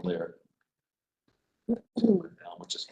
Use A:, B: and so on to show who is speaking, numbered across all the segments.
A: Clear. How much is?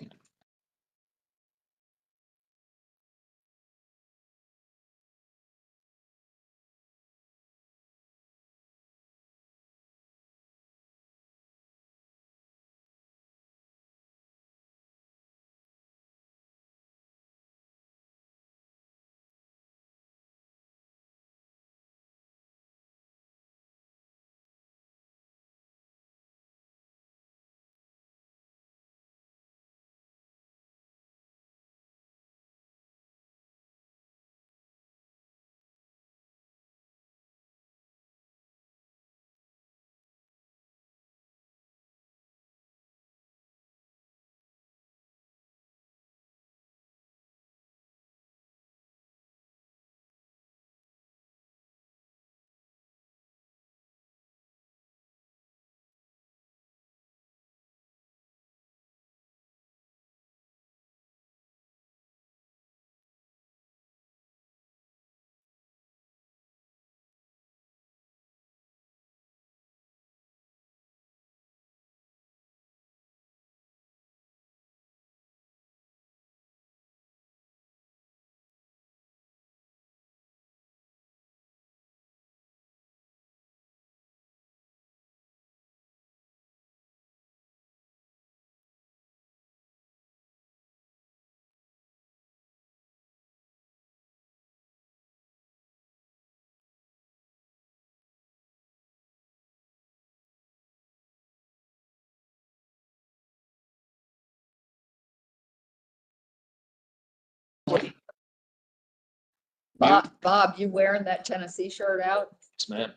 B: Bob, you wearing that Tennessee shirt out?
A: Yes, ma'am.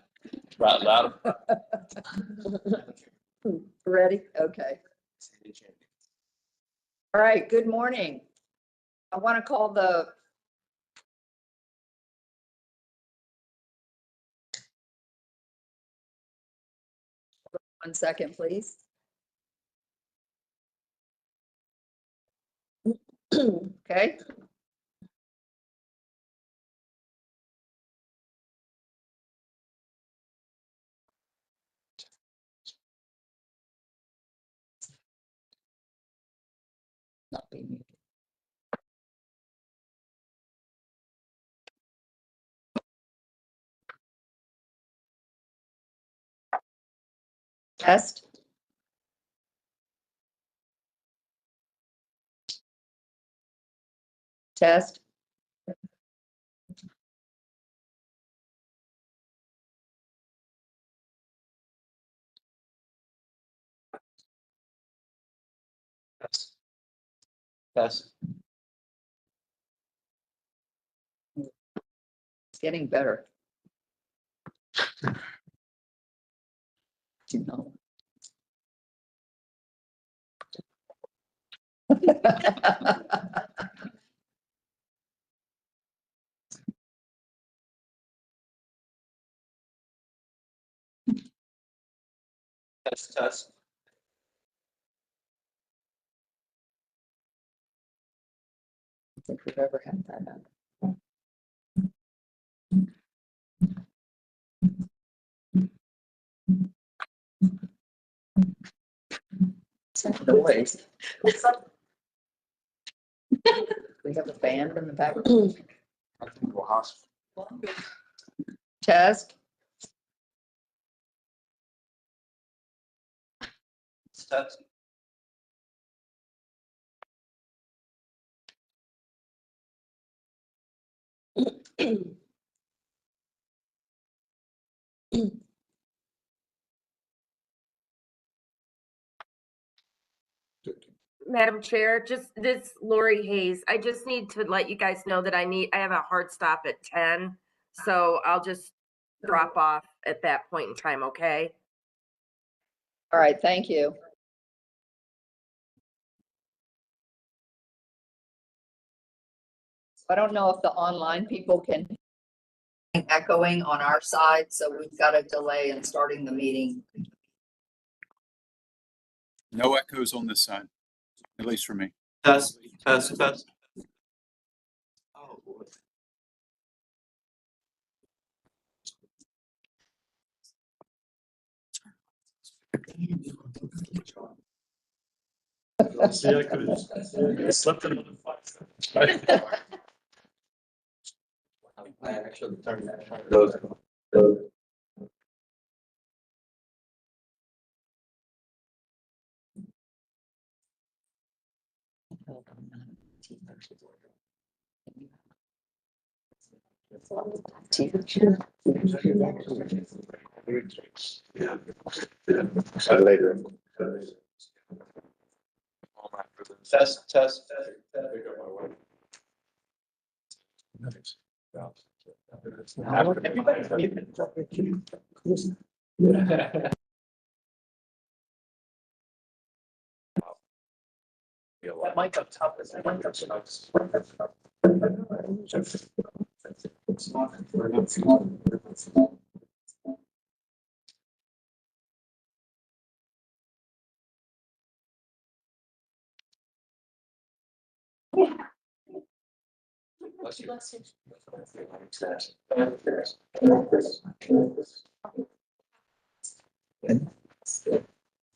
A: Right loud.
B: Ready? Okay. All right, good morning. I want to call the one second, please. Okay. Not being muted. Test. Test.
A: Yes. Yes.
B: It's getting better. You know.
A: Test, test.
B: I don't think we've ever had that happen. Noise. We have a band in the back.
A: I think we'll hospital.
B: Test.
A: Test.
C: Madam Chair, just this Lori Hayes. I just need to let you guys know that I have a hard stop at 10. So I'll just drop off at that point in time, okay?
B: All right, thank you. I don't know if the online people can echoing on our side, so we've got a delay in starting the meeting.
D: No echoes on this side, at least for me.
A: Test, test, test. Oh, boy.
E: See, I could have slept in another 5 seconds.
A: I actually turned those.
E: Later.
A: Test, test. That mic up top is.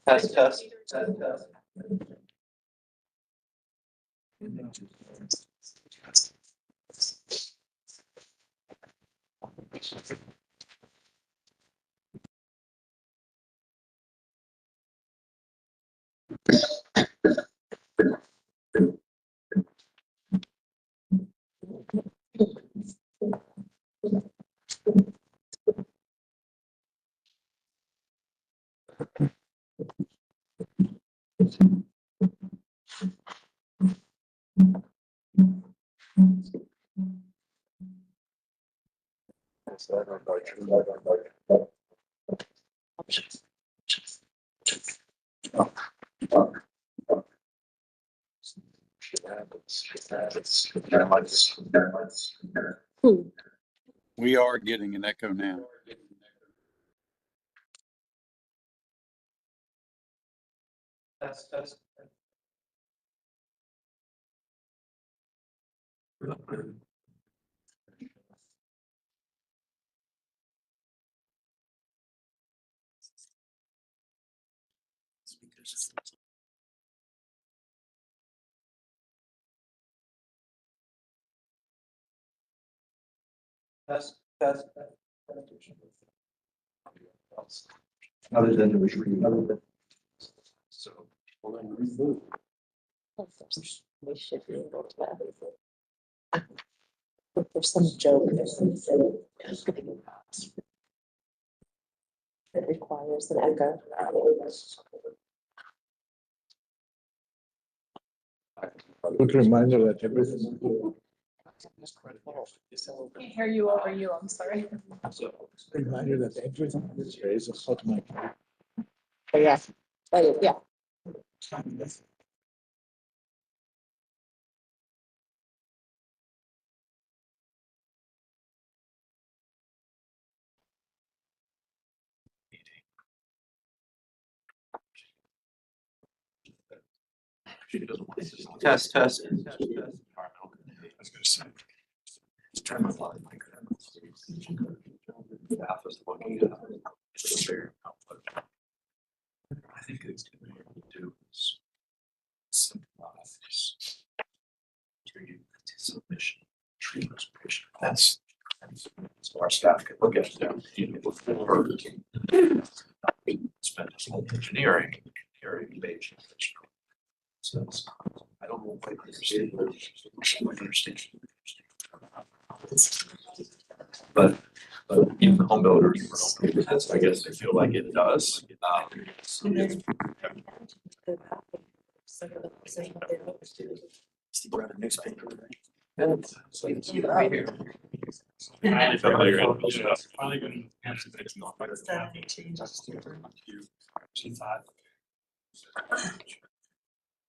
A: Test, test.
D: We are getting an echo now.
A: Test, test. Test, test. Other than the retreat. So.
F: We should be able to. There's some joke that requires an echo.
E: Quick reminder that everything.
G: Can't hear you over you, I'm sorry.
E: Reminder that everything is raised a hot mic.
F: Yeah. Yeah.
A: Test, test.
E: I was gonna say. It's trying to lie like that. I think it's going to do is simplify this. Submission, transportation. That's so our staff can look at it now. Before spend this whole engineering page. So I don't know if I understand. But even the home builders, I guess they feel like it does. And so it's right here.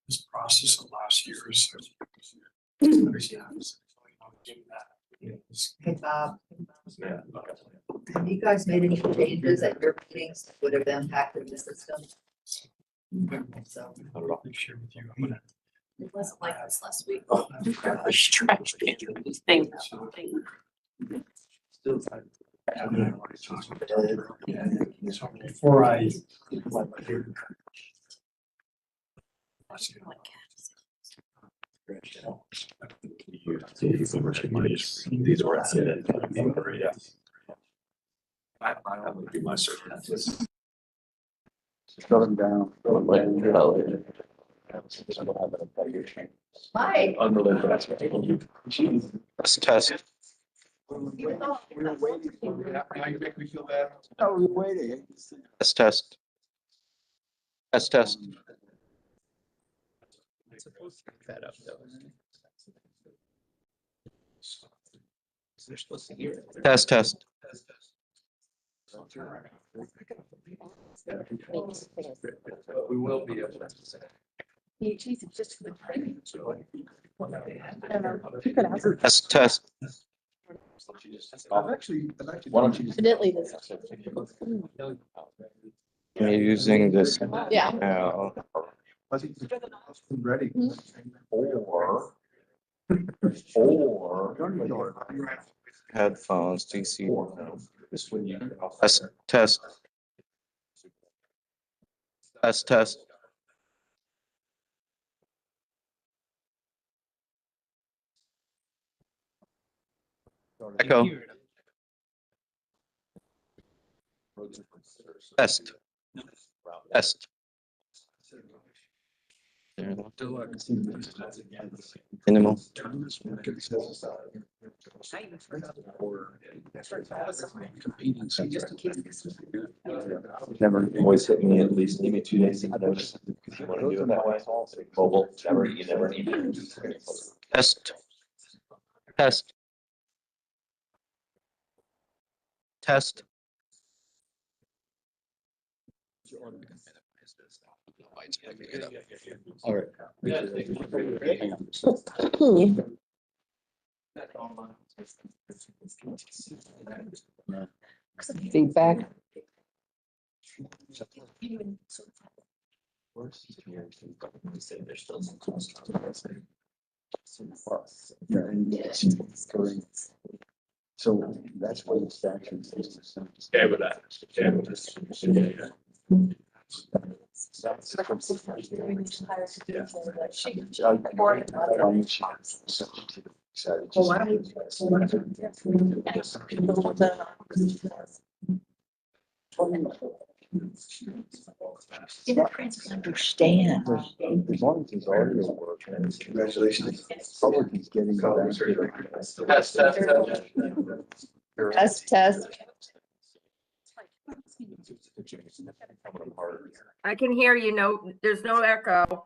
E: This process of last year's.
B: Hey, Bob, have you guys made any changes at your meetings that would have impacted the system? So,
E: Share with you. I'm gonna.
G: It wasn't like this last week.
E: Oh, gosh, trash. Before I. These were added. That would be my circumstances.
A: Shut them down.
B: Hi.
E: Unrelated. That's what
A: Let's test.
E: We were waiting. Now you make me feel bad.
A: No, we were waiting. Let's test. Let's test.
E: That up though. They're supposed to hear it.
A: Test.
E: We will be able to.
G: Geez, it's just for the training.
A: Test.
E: Why don't you just?
F: Evidently this.
A: I'm using this
F: Yeah.
A: now.
E: Ready. Or.
A: Headphones, DC.
E: This one you.
A: Test. Test. Echo. Test. Minimal.
E: Never always hit me at least, give me 2 days to notice. If you want to do it that way, mobile, you never need it.
A: Test.
E: All right.
F: Feedback.
A: So that's why the statute says.
E: Okay with that. Okay with this.
F: Understand.
A: As long as his audio works.
E: Congratulations.
A: Public is getting.
F: Test.
C: I can hear you. No, there's no echo.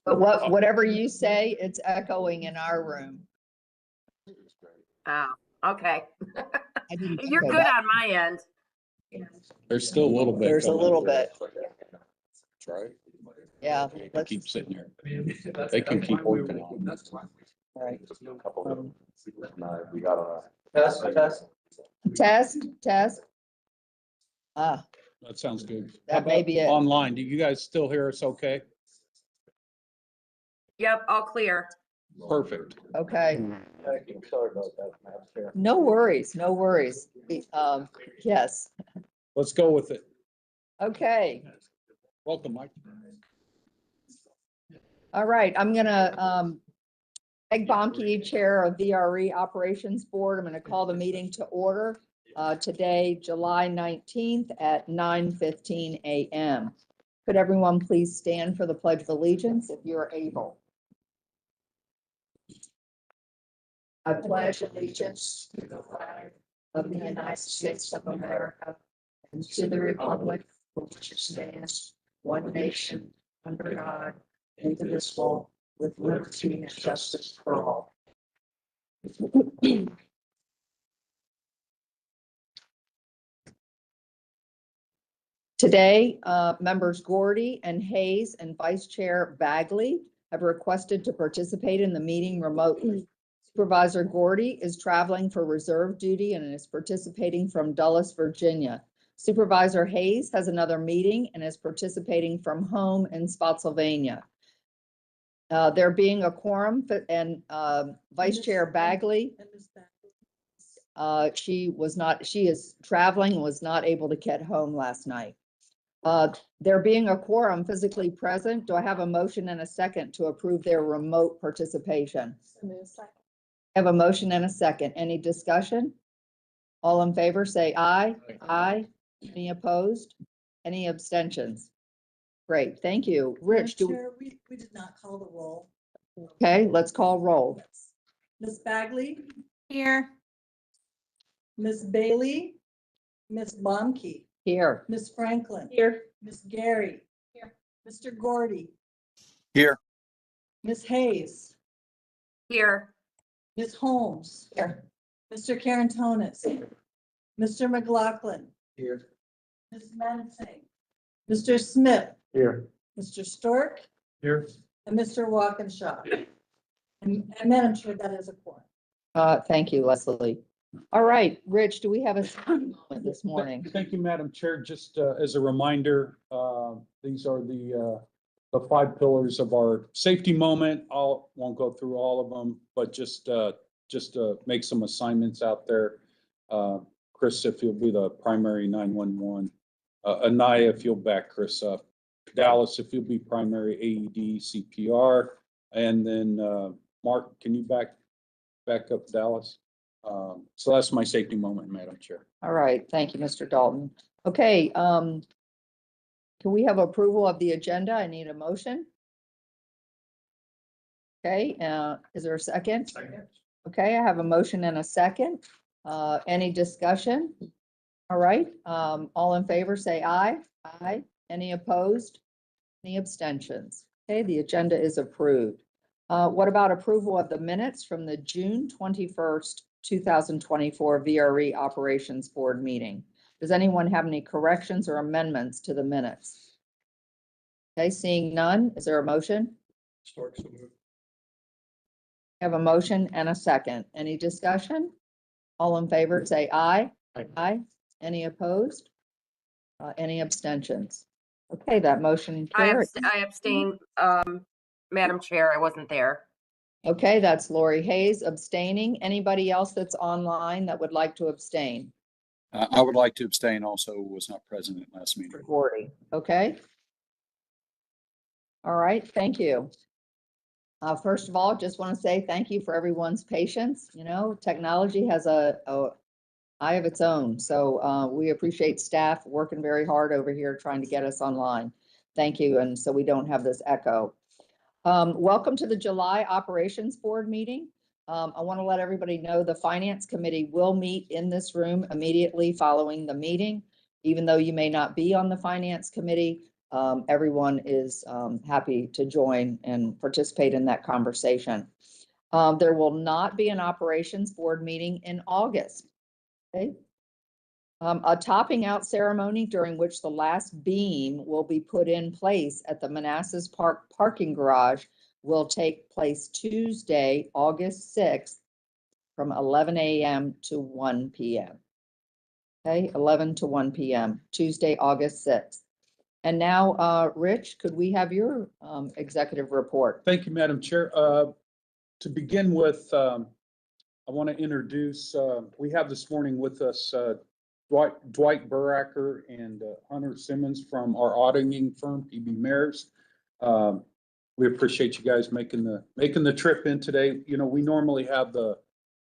B: But whatever you say, it's echoing in our room.
C: Oh, okay.
B: I didn't
C: You're
B: echo
C: good
B: that.
C: on my end.
H: There's still a little bit.
B: There's a
H: going
B: little
H: on.
B: bit.
H: Right.
B: Yeah.
H: They
B: Let's,
H: keep sitting here. They can keep working on it.
B: right.
E: We got on.
B: Test. Ah,
H: That sounds good.
B: That
H: How
B: may
H: about
B: be it.
H: Online, do you guys still hear us okay?
C: Yep, all clear.
H: Perfect.
B: okay.
A: Sorry about that, Madam Chair.
B: No worries. Yes.
H: Let's go with it.
B: Okay.
H: Welcome, Mike.
B: All right. I'm gonna, Peg Bomke, Chair of VRE Operations Board. I'm gonna call the meeting to order. Today, July 19th at 9:15 a.m. Could everyone please stand for the Pledge of Allegiance if you're able? I pledge allegiance to the flag of the United States of America and to the republic for which it stands, one nation, under God, indivisible, with liberty and justice for all. Today, members Gordy and Hayes and Vice Chair Bagley have requested to participate in the meeting remotely. Supervisor Gordy is traveling for reserve duty and is participating from Dulles, Virginia. Supervisor Hayes has another meeting and is participating from home in Spotsylvania. There being a quorum and Vice Chair Bagley, she is traveling and was not able to get home last night. There being a quorum physically present, do I have a motion and a second to approve their remote participation? I have a motion and a second. Any discussion? All in favor, say aye. Aye. Any opposed? Any abstentions? Great, thank you. Rich,
I: Chair, we did not call the roll.
B: okay, let's call roll.
I: Ms. Bagley,
G: Here.
I: Ms. Bailey, Ms. Bomke,
B: Here.
I: Ms. Franklin,
G: Here.
I: Ms. Gary.
G: Here.
I: Mr. Gordy.
D: Here.
I: Ms. Hayes,
C: Here,
I: Ms. Holmes.
B: Here.
I: Mr. Carantonis. Mr. McLaughlin,
H: Here.
I: Ms. Menting, Mr. Smith,
H: Here.
I: Mr. Stork,
H: Here.
I: and Mr. Walkinshaw. And Madam Chair, that is a quorum.
B: Thank you, Leslie. All right, Rich, do we have a moment this morning?
H: Thank you, Madam Chair. Just as a reminder, these are the 5 pillars of our safety moment. Won't go through all of them, but just make some assignments out there. Chris, if you'll be the primary 911. Anaya, if you'll back Chris up. Dallas, if you'll be primary AED CPR. And then Mark, can you back up Dallas? So that's my safety moment, Madam Chair.
B: All right, thank you, Mr. Dalton. Okay, can we have approval of the agenda? I need a motion. Okay, is there a second?
H: Second.
B: Okay, I have a motion and a second. Any discussion? All right, all in favor, say aye. Aye. Any opposed? Any abstentions? Okay, the agenda is approved. What about approval of the minutes from the June 21st, 2024 VRE Operations Board meeting? Does anyone have any corrections or amendments to the minutes? Okay, seeing none, is there a motion? Have a motion and a second. Any discussion? All in favor, say aye.
H: Aye.
B: Aye. Any opposed? Any abstentions? Okay, that motion carries.
C: I abstain, Madam Chair, I wasn't there.
B: Okay, that's Lori Hayes abstaining. Anybody else that's online that would like to abstain?
D: I would like to abstain also, was not present at last meeting.
B: Gordy, okay? All right, thank you. First of all, just want to say thank you for everyone's patience. You know, technology has a eye of its own. So we appreciate staff working very hard over here trying to get us online. Thank you. And so we don't have this echo. Welcome to the July Operations Board meeting. I want to let everybody know the Finance Committee will meet in this room immediately following the meeting. Even though you may not be on the Finance Committee, everyone is happy to join and participate in that conversation. There will not be an Operations Board meeting in August. Okay. A topping out ceremony during which the last beam will be put in place at the Manassas Park parking garage will take place Tuesday, August 6th from 11 a.m. to 1 p.m. Okay, 11 to 1 p.m., Tuesday, August 6th. And now, Rich, could we have your executive report?
H: Thank you, Madam Chair. To begin with, I want to introduce, we have this morning with us Dwight Buracker and Hunter Simmons from our auditing firm, PB Mayers. We appreciate you guys making the trip in today. You know, we normally have the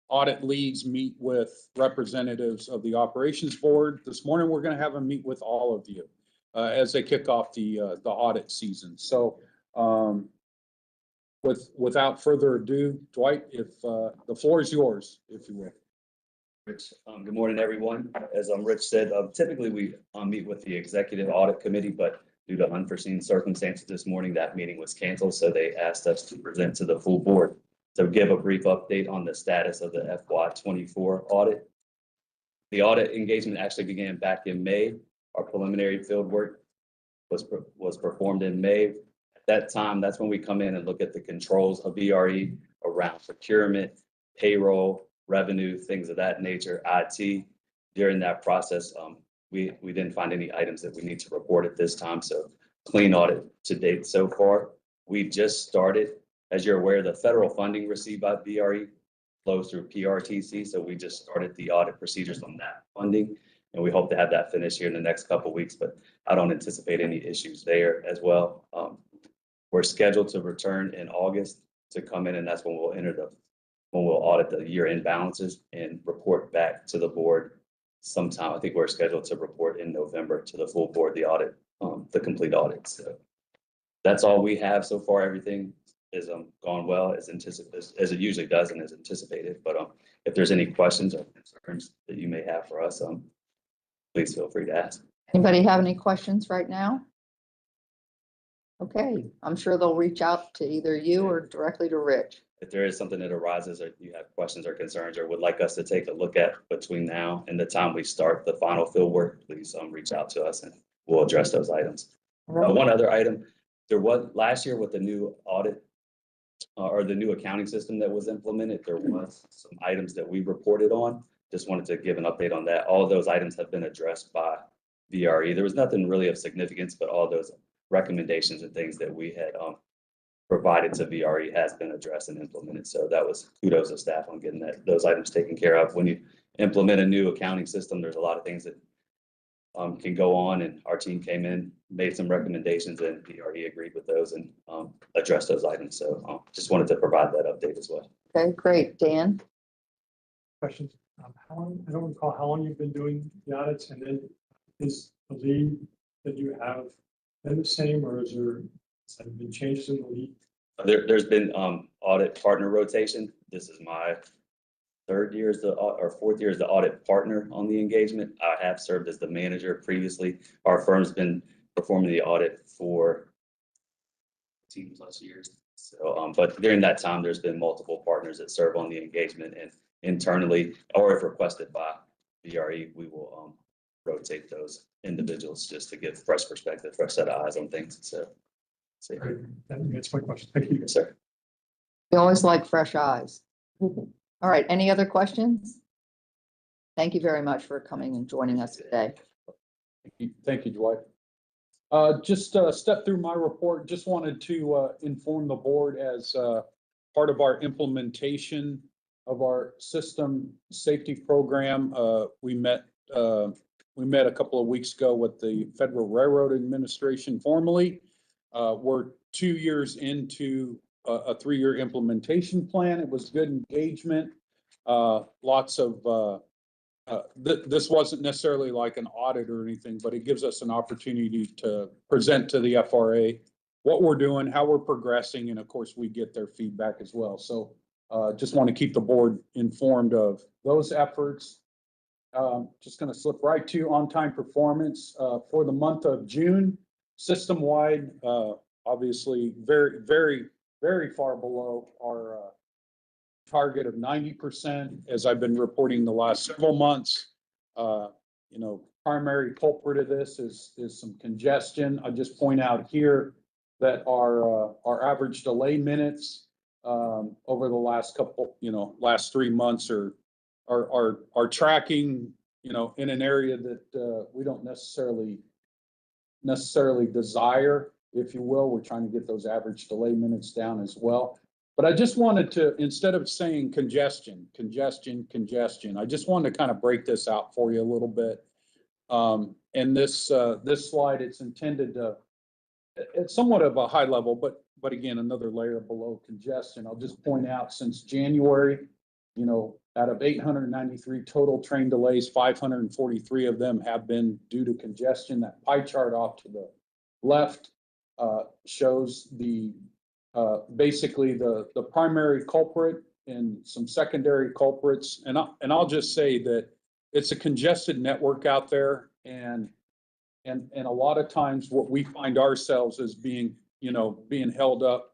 H: audit leads meet with representatives of the operations board. This morning, we're going to have them meet with all of you as they kick off the audit season. So without further ado, Dwight, if the floor is yours, if you will.
E: Rich, good morning, everyone. As Rich said, typically we meet with the executive audit committee, but due to unforeseen circumstances this morning, that meeting was canceled. So they asked us to present to the full board to give a brief update on the status of the FY24 audit. The audit engagement actually began back in May. Our preliminary field work was performed in May. At that time, that's when we come in and look at the controls of VRE around procurement, payroll, revenue, things of that nature, IT. During that process, we didn't find any items that we need to report at this time. So clean audit to date so far. We just started, as you're aware, the federal funding received by VRE flows through PRTC. So we just started the audit procedures on that funding. And we hope to have that finished here in the next couple of weeks, but I don't anticipate any issues there as well. We're scheduled to return in August to come in, and that's when when we'll audit the year-end balances and report back to the board sometime. I think we're scheduled to report in November to the full board, the audit, the complete audit. So that's all we have so far. Everything is gone well as anticipated, as it usually does and as anticipated. But if there's any questions or concerns that you may have for us, please feel free to ask.
B: Anybody have any questions right now? Okay, I'm sure they'll reach out to either you or directly to Rich.
E: If there is something that arises or you have questions or concerns or would like us to take a look at between now and the time we start the final field work, please reach out to us and we'll address those items. One other item, there was last year with the new audit or the new accounting system that was implemented, there was some items that we reported on. Just wanted to give an update on that. All of those items have been addressed by VRE. There was nothing really of significance, but all those recommendations and things that we had provided to VRE has been addressed and implemented. So that was kudos to staff on getting those items taken care of. When you implement a new accounting system, there's a lot of things that can go on, and our team came in, made some recommendations, and VRE agreed with those and addressed those items. So just wanted to provide that update as well.
B: Okay, great. Dan?
J: Questions. How long, I don't recall how long you've been doing the audits, and then is the lead that you have been the same, or has there been changes in the lead?
E: There's been audit partner rotation. This is my third year as or fourth year as the audit partner on the engagement. I have served as the manager previously. Our firm's been performing the audit for 18+ years. So, but during that time, there's been multiple partners that serve on the engagement, and internally, or if requested by VRE, we will rotate those individuals just to give fresh perspective, fresh set of eyes on things. So,
J: Great. That's my question. Thank you.
E: yes, sir.
B: We always like fresh eyes. All right, any other questions? Thank you very much for coming and joining us today.
H: Thank you, Dwight. Just step through my report. Just wanted to inform the board as part of our implementation of our system safety program. We met a couple of weeks ago with the Federal Railroad Administration formally. We're 2 years into a 3-year implementation plan. It was good engagement. Lots of this wasn't necessarily like an audit or anything, but it gives us an opportunity to present to the FRA what we're doing, how we're progressing, and of course we get their feedback as well. So just want to keep the board informed of those efforts. Just going to slip right to on-time performance for the month of June. System-wide, obviously very, very, very far below our target of 90%, as I've been reporting the last several months. Primary culprit of this is some congestion. I just point out here that our average delay minutes over the last last 3 months are tracking, in an area that we don't necessarily desire, if you will. We're trying to get those average delay minutes down as well. But I just wanted to, instead of saying congestion, I just wanted to kind of break this out for you a little bit. And this slide, it's intended to, it's somewhat of a high level, but again, another layer below congestion. I'll just point out since January, out of 893 total train delays, 543 of them have been due to congestion. That pie chart off to the left shows basically the primary culprit and some secondary culprits. And I'll just say that it's a congested network out there, and a lot of times what we find ourselves as being held up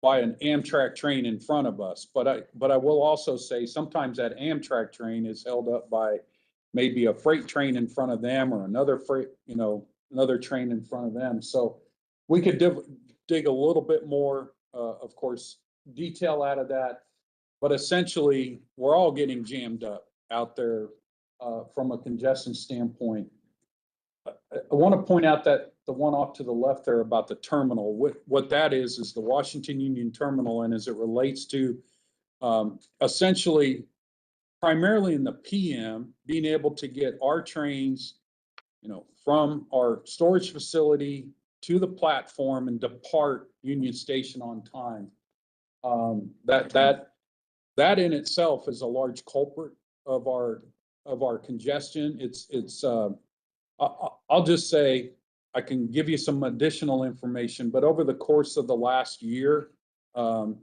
H: by an Amtrak train in front of us. But I will also say sometimes that Amtrak train is held up by maybe a freight train in front of them, or another another train in front of them. So we could dig a little bit more, of course, detail out of that. But essentially, we're all getting jammed up out there from a congestion standpoint. I want to point out that the one off to the left there about the terminal, what that is the Washington Union Terminal, and as it relates to essentially primarily in the PM, being able to get our trains, from our storage facility to the platform and depart Union Station on time. That in itself is a large culprit of our congestion. I'll just say, I can give you some additional information, but over the course of the last year, our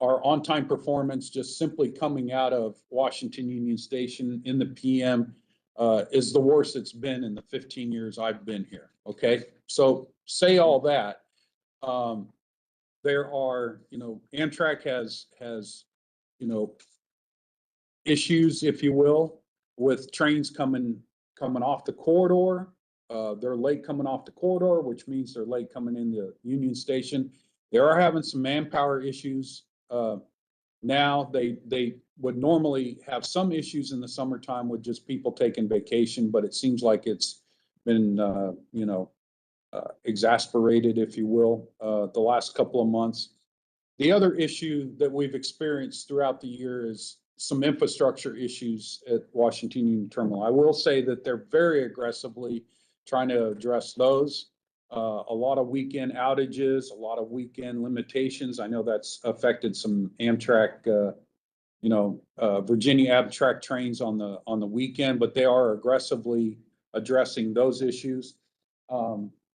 H: on-time performance just simply coming out of Washington Union Station in the PM is the worst it's been in the 15 years I've been here. Okay, so say all that. There are, Amtrak has issues, if you will, with trains coming off the corridor. They're late coming off the corridor, which means they're late coming into Union Station. They are having some manpower issues. Now they would normally have some issues in the summertime with just people taking vacation, but it seems like it's been, exasperated, if you will, the last couple of months. The other issue that we've experienced throughout the year is some infrastructure issues at Washington Union Terminal. I will say that they're very aggressively trying to address those. A lot of weekend outages, a lot of weekend limitations. I know that's affected some Amtrak, Virginia Amtrak trains on the weekend, but they are aggressively addressing those issues.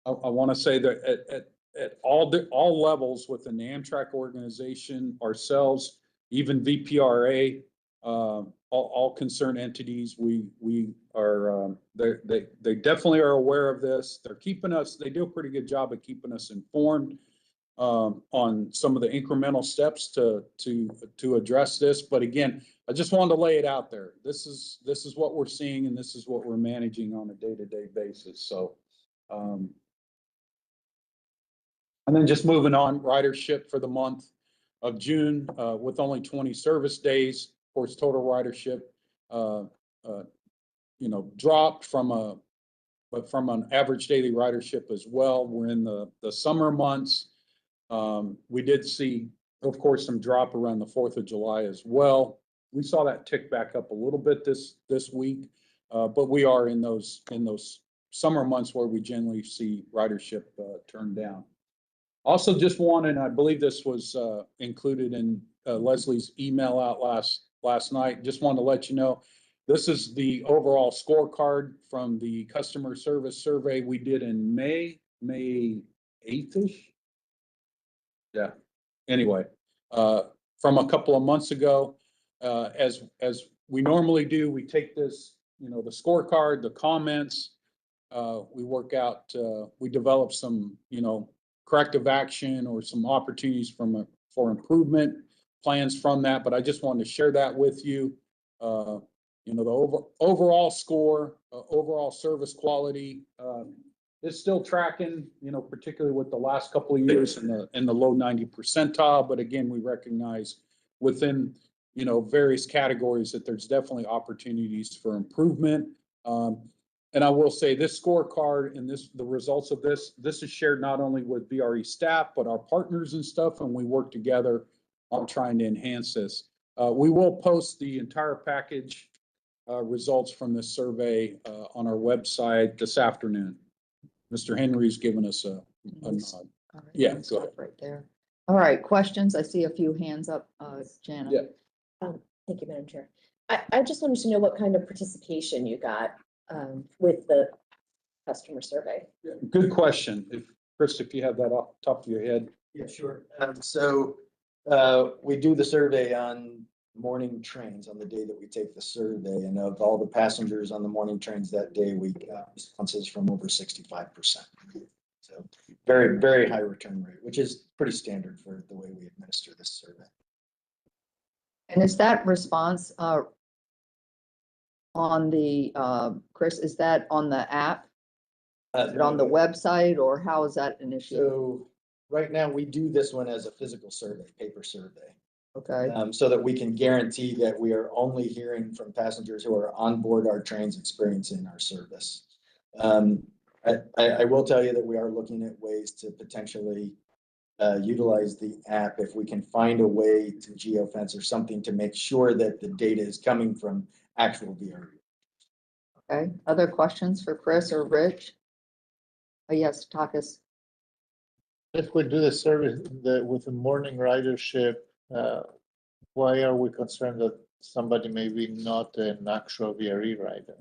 H: I want to say that at all levels within the Amtrak organization, ourselves, even VPRA, all concerned entities, we are they definitely are aware of this. They're keeping us. They do a pretty good job of keeping us informed on some of the incremental steps to address this. But again, I just wanted to lay it out there. This is what we're seeing, and this is what we're managing on a day-to-day basis. So. And then just moving on, ridership for the month of June with only 20 service days. Of course, total ridership, dropped from an average daily ridership as well. We're in the summer months. We did see, of course, some drop around the 4th of July as well. We saw that tick back up a little bit this week, but we are in those summer months where we generally see ridership turn down. Also, just wanted, I believe this was included in Leslie's email out last night. Just wanted to let you know, this is the overall scorecard from the customer service survey we did in May 8th-ish. Yeah. Anyway, from a couple of months ago, as we normally do, we take this, the scorecard, the comments, we work out, we develop some, corrective action or some opportunities for improvement plans from that. But I just wanted to share that with you. The overall score, overall service quality is still tracking, particularly with the last couple of years in the low 90 percentile. But again, we recognize within, various categories that there's definitely opportunities for improvement. And I will say this scorecard and the results of this is shared not only with VRE staff, but our partners and stuff. And we work together on trying to enhance this. We will post the entire package results from this survey on our website this afternoon. Mr. Henry's given us a nod. Yeah, go ahead.
B: Right there. All right, questions? I see a few hands up, Jana.
H: Yeah.
F: Thank you, Madam Chair. I just wanted to know what kind of participation you got with the customer survey.
H: Good question. Chris, if you have that off the top of your head.
K: Yeah, sure. So we do the survey on morning trains on the day that we take the survey, and of all the passengers on the morning trains that day, we got responses from over 65%. So very, very high return rate, which is pretty standard for the way we administer this survey.
B: And is that response on the, Chris, is that on the app? Is it on the website, or how is that initiated?
K: So right now we do this one as a physical survey, paper survey.
B: Okay.
K: So that we can guarantee that we are only hearing from passengers who are on board our trains experiencing our service. I will tell you that we are looking at ways to potentially utilize the app if we can find a way to geofence or something to make sure that the data is coming from actual VRE.
B: Okay, other questions for Chris or Rich? Oh, yes, Takis.
L: If we do the service with the morning ridership, why are we concerned that somebody may be not an actual VRE rider?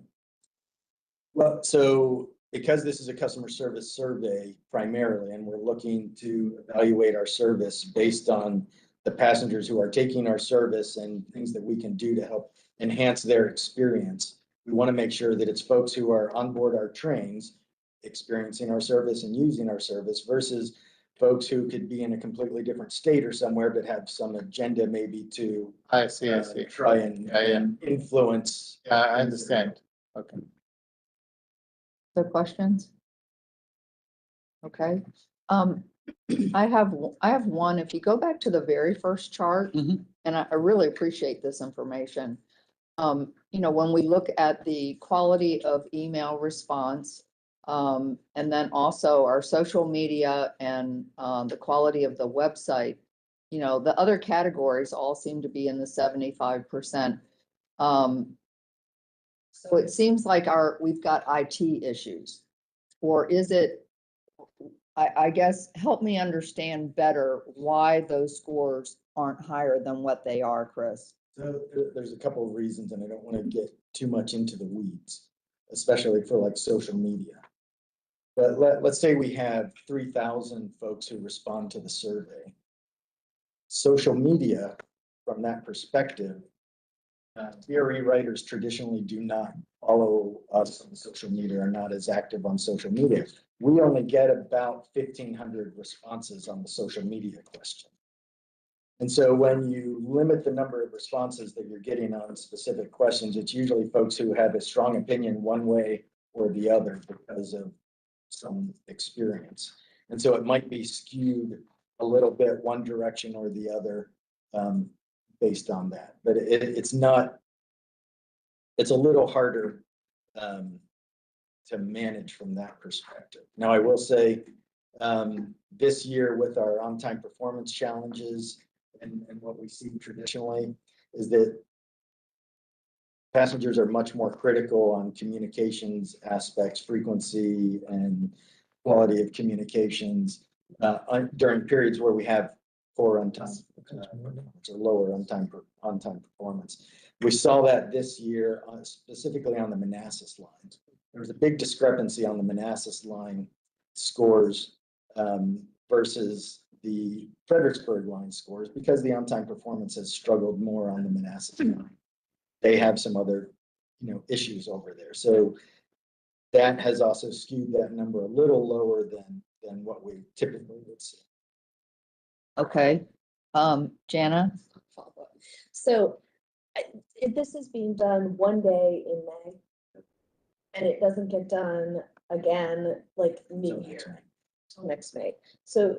K: Well, so because this is a customer service survey primarily, and we're looking to evaluate our service based on the passengers who are taking our service and things that we can do to help enhance their experience, we want to make sure that it's folks who are on board our trains, experiencing our service and using our service versus folks who could be in a completely different state or somewhere, but have some agenda maybe to
L: I see, I see.
K: try and
L: Yeah, yeah.
K: and influence.
L: Yeah, I understand. Okay.
B: Other questions? Okay, I have one. If you go back to the very first chart,
H: Mhm.
B: and I really appreciate this information. You know, when we look at the quality of email response, and then also our social media and, the quality of the website, you know, the other categories all seem to be in the 75%. So it seems like we've got IT issues, or is it, I guess, help me understand better why those scores aren't higher than what they are, Chris.
K: So there's a couple of reasons, and I don't want to get too much into the weeds, especially for like social media. But let's say we have 3,000 folks who respond to the survey. Social media, from that perspective, VRE writers traditionally do not follow us on social media, are not as active on social media. We only get about 1,500 responses on the social media question. And so when you limit the number of responses that you're getting on specific questions, it's usually folks who have a strong opinion one way or the other because of some experience. And so it might be skewed a little bit one direction or the other based on that. But it's not, it's a little harder to manage from that perspective. Now, I will say this year with our on-time performance challenges and what we see traditionally is that passengers are much more critical on communications aspects, frequency and quality of communications during periods where we have poor on-time or lower on-time performance. We saw that this year, specifically on the Manassas line. There was a big discrepancy on the Manassas line scores versus the Fredericksburg line scores because the on-time performance has struggled more on the Manassas line. They have some other, issues over there. So that has also skewed that number a little lower than what we typically would see.
B: Okay, Jana?
F: So if this is being done one day in May and it doesn't get done again, like mid-year, next May. So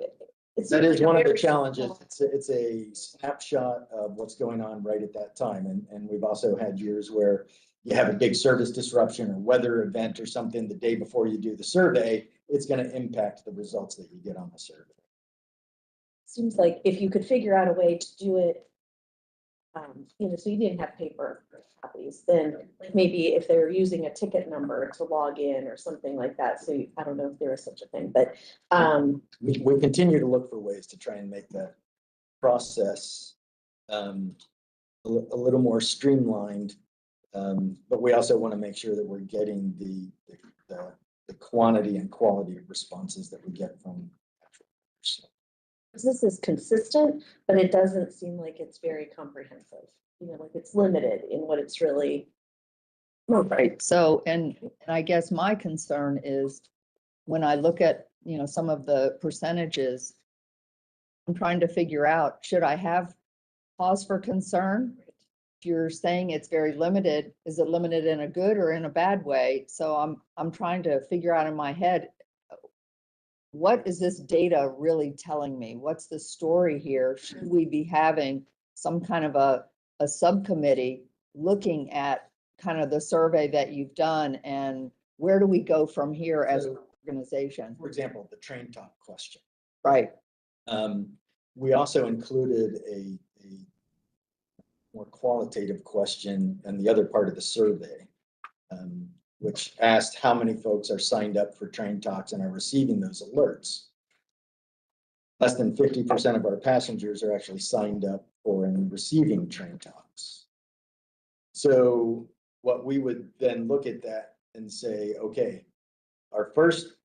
K: That is one of the challenges. It's a snapshot of what's going on right at that time. And we've also had years where you have a big service disruption or weather event or something the day before you do the survey, it's going to impact the results that you get on the survey.
F: Seems like if you could figure out a way to do it, so you didn't have paper copies, then like maybe if they're using a ticket number to log in or something like that. So I don't know if there is such a thing, but
K: we continue to look for ways to try and make that process a little more streamlined. But we also want to make sure that we're getting the quantity and quality of responses that we get from actual users.
F: this is consistent, but it doesn't seem like it's very comprehensive. Like it's limited in what it's really.
B: Right, so, and I guess my concern is when I look at, some of the percentages, I'm trying to figure out, should I have cause for concern? If you're saying it's very limited, is it limited in a good or in a bad way? So I'm trying to figure out in my head, what is this data really telling me? What's the story here? Should we be having some kind of a subcommittee looking at kind of the survey that you've done and where do we go from here as an organization?
K: For example, the train talk question.
B: Right.
K: We also included a more qualitative question in the other part of the survey, which asked how many folks are signed up for train talks and are receiving those alerts. Less than 50% of our passengers are actually signed up for and receiving train talks. So what we would then look at that and say, okay, our first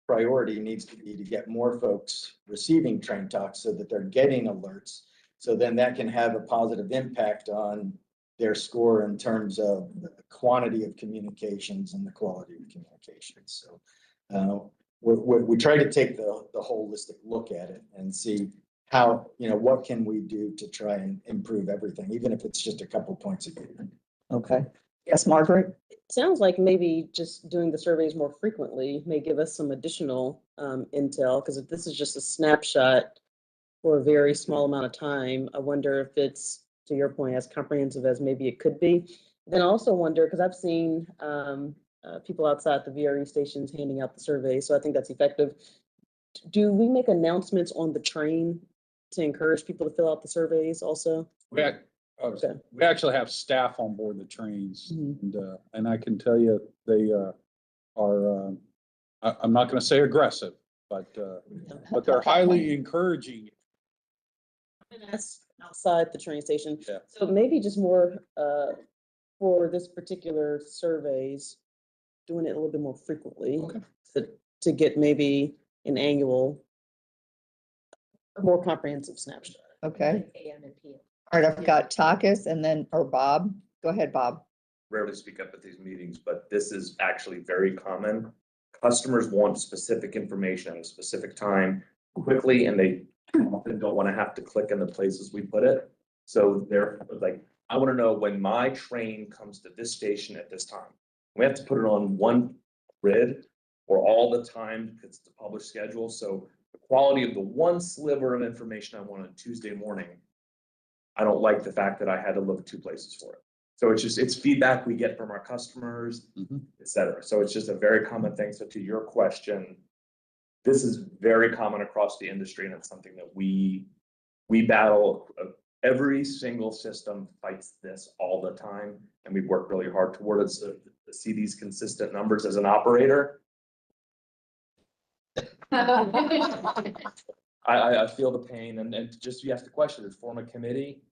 K: priority needs to be to get more folks receiving train talks so that they're getting alerts. So then that can have a positive impact on their score in terms of the quantity of communications and the quality of communications. So we try to take the holistic look at it and see how, what can we do to try and improve everything, even if it's just a couple points a year.
B: Okay. Yes, Margaret?
M: Sounds like maybe just doing the surveys more frequently may give us some additional intel, because if this is just a snapshot for a very small amount of time, I wonder if it's, to your point, as comprehensive as maybe it could be. Then I also wonder, because I've seen people outside the VRE stations handing out the surveys, so I think that's effective. Do we make announcements on the train to encourage people to fill out the surveys also?
H: We actually have staff on board the trains,
M: Mhm.
H: and I can tell you they are. I'm not going to say aggressive, but they're highly encouraging.
M: And that's outside the train station.
H: Yeah.
M: So maybe just more for this particular surveys, doing it a little bit more frequently to get maybe an annual, more comprehensive snapshot.
B: Okay.
F: AM and PM.
B: All right, I've got Takis and then, or Bob. Go ahead, Bob.
N: Rarely speak up at these meetings, but this is actually very common. Customers want specific information, specific time, quickly, and they often don't want to have to click in the places we put it. So they're like, I want to know when my train comes to this station at this time. We have to put it on one grid or all the time because it's a published schedule. So the quality of the one sliver of information I want on Tuesday morning, I don't like the fact that I had to look at two places for it. So it's feedback we get from our customers, et cetera. So it's just a very common thing. So to your question, this is very common across the industry, and it's something that we battle. Every single system fights this all the time, and we work really hard toward it. So to see these consistent numbers as an operator, I feel the pain, and just you ask the question, to form a committee,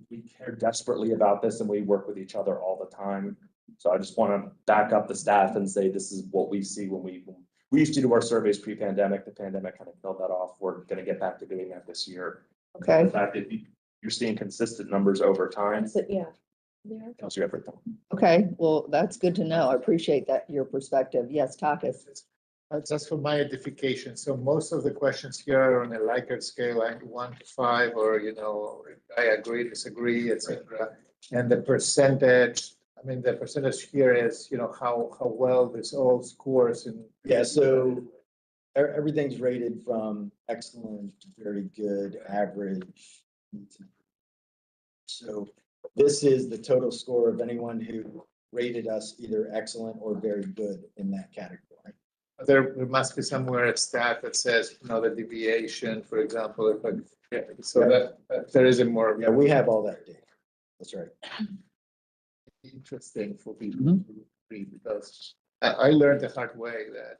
N: we care desperately about this, and we work with each other all the time. So I just want to back up the staff and say this is what we see when we used to do our surveys pre-pandemic. The pandemic kind of killed that off. We're going to get back to doing that this year.
B: Okay.
N: The fact that you're seeing consistent numbers over time
F: Yeah.
N: tells you everything.
B: Okay, well, that's good to know. I appreciate that, your perspective. Yes, Takis.
L: Just for my edification, so most of the questions here are on a Likert scale, like 1 to 5, or, I agree, disagree, etc. And the percentage, the percentage here is, how well this all scores in.
K: Yeah, so everything's rated from excellent, very good, average. So this is the total score of anyone who rated us either excellent or very good in that category.
L: There must be somewhere a stat that says, the deviation, for example, that there is a more.
K: Yeah, we have all that data. That's right.
L: Interesting for people to read, because I learned the hard way that,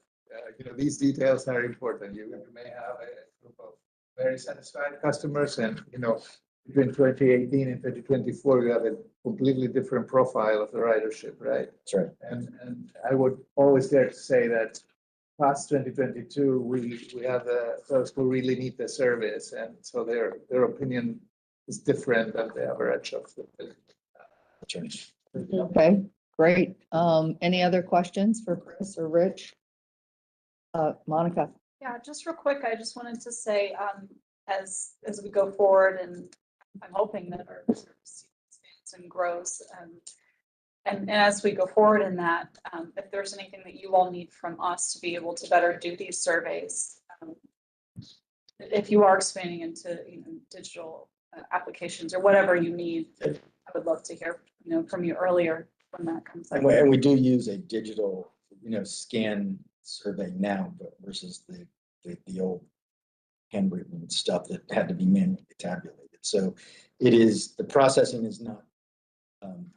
L: these details are important. You may have a group of very satisfied customers, and, between 2018 and 2024, you have a completely different profile of the ridership, right?
K: That's right.
L: And I would always dare to say that past 2022, we have those who really need the service, and so their opinion is different than the average of the church.
B: Okay, great. Any other questions for Chris or Rich? Monica?
G: Yeah, just real quick, I just wanted to say, as we go forward, and I'm hoping that our service expands and grows, and as we go forward in that, if there's anything that you all need from us to be able to better do these surveys, if you are expanding into digital applications or whatever you need, I would love to hear from you earlier when that comes up.
K: And we do use a digital, scan survey now, but versus the old handwritten stuff that had to be manually tabulated. So the processing is not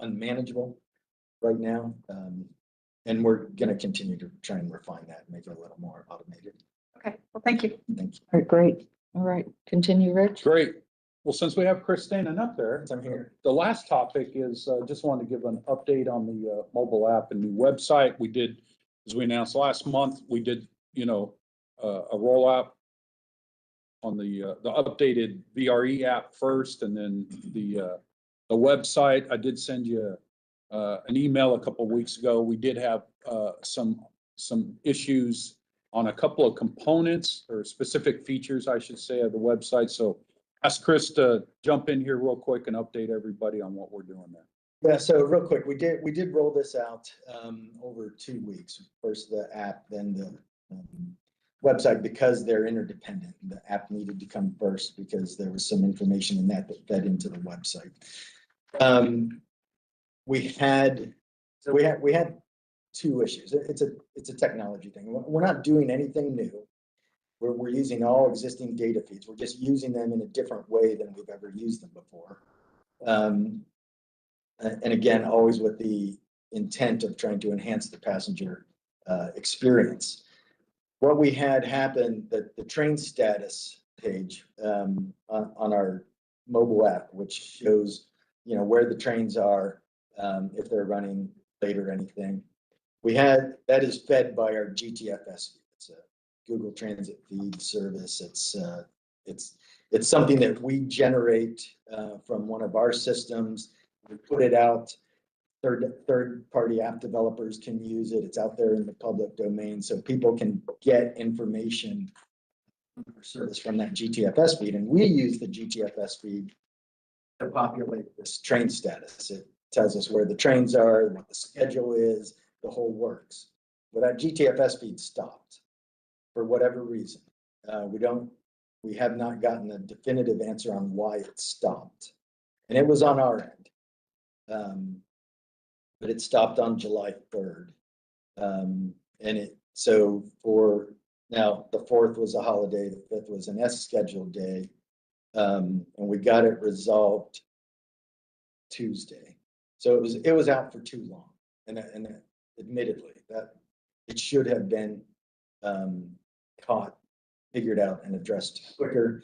K: unmanageable right now. And we're going to continue to try and refine that and make it a little more automated.
G: Okay, well, thank you.
K: Thank you.
B: All right, great. All right, continue, Rich.
H: Great. Well, since we have Chris standing up there,
K: I'm here.
H: the last topic is, just wanted to give an update on the mobile app and new website. We did, as we announced last month, we did, a rollout on the updated VRE app first, and then the website. I did send you an email a couple of weeks ago. We did have some issues on a couple of components or specific features, I should say, of the website. So ask Chris to jump in here real quick and update everybody on what we're doing there.
K: Yeah, so real quick, we did roll this out over 2 weeks. First the app, then the website, because they're interdependent. The app needed to come first because there was some information in that fed into the website. We had 2 issues. It's a technology thing. We're not doing anything new. We're using all existing data feeds. We're just using them in a different way than we've ever used them before. And again, always with the intent of trying to enhance the passenger experience. What we had happen, that the train status page on our mobile app, which shows where the trains are, if they're running late or anything. That is fed by our GTFS feed. It's a Google Transit feed service. It's something that we generate from one of our systems. We put it out. Third-party app developers can use it. It's out there in the public domain, so people can get information service from that GTFS feed. And we use the GTFS feed to populate this train status. It tells us where the trains are, what the schedule is, the whole works. Well, that GTFS feed stopped for whatever reason. We have not gotten a definitive answer on why it stopped. And it was on our end. But it stopped on July 3rd. So for now, the 4th was a holiday, the 5th was an S scheduled day. And we got it resolved Tuesday. So it was out for too long. And admittedly, that it should have been caught, figured out, and addressed quicker.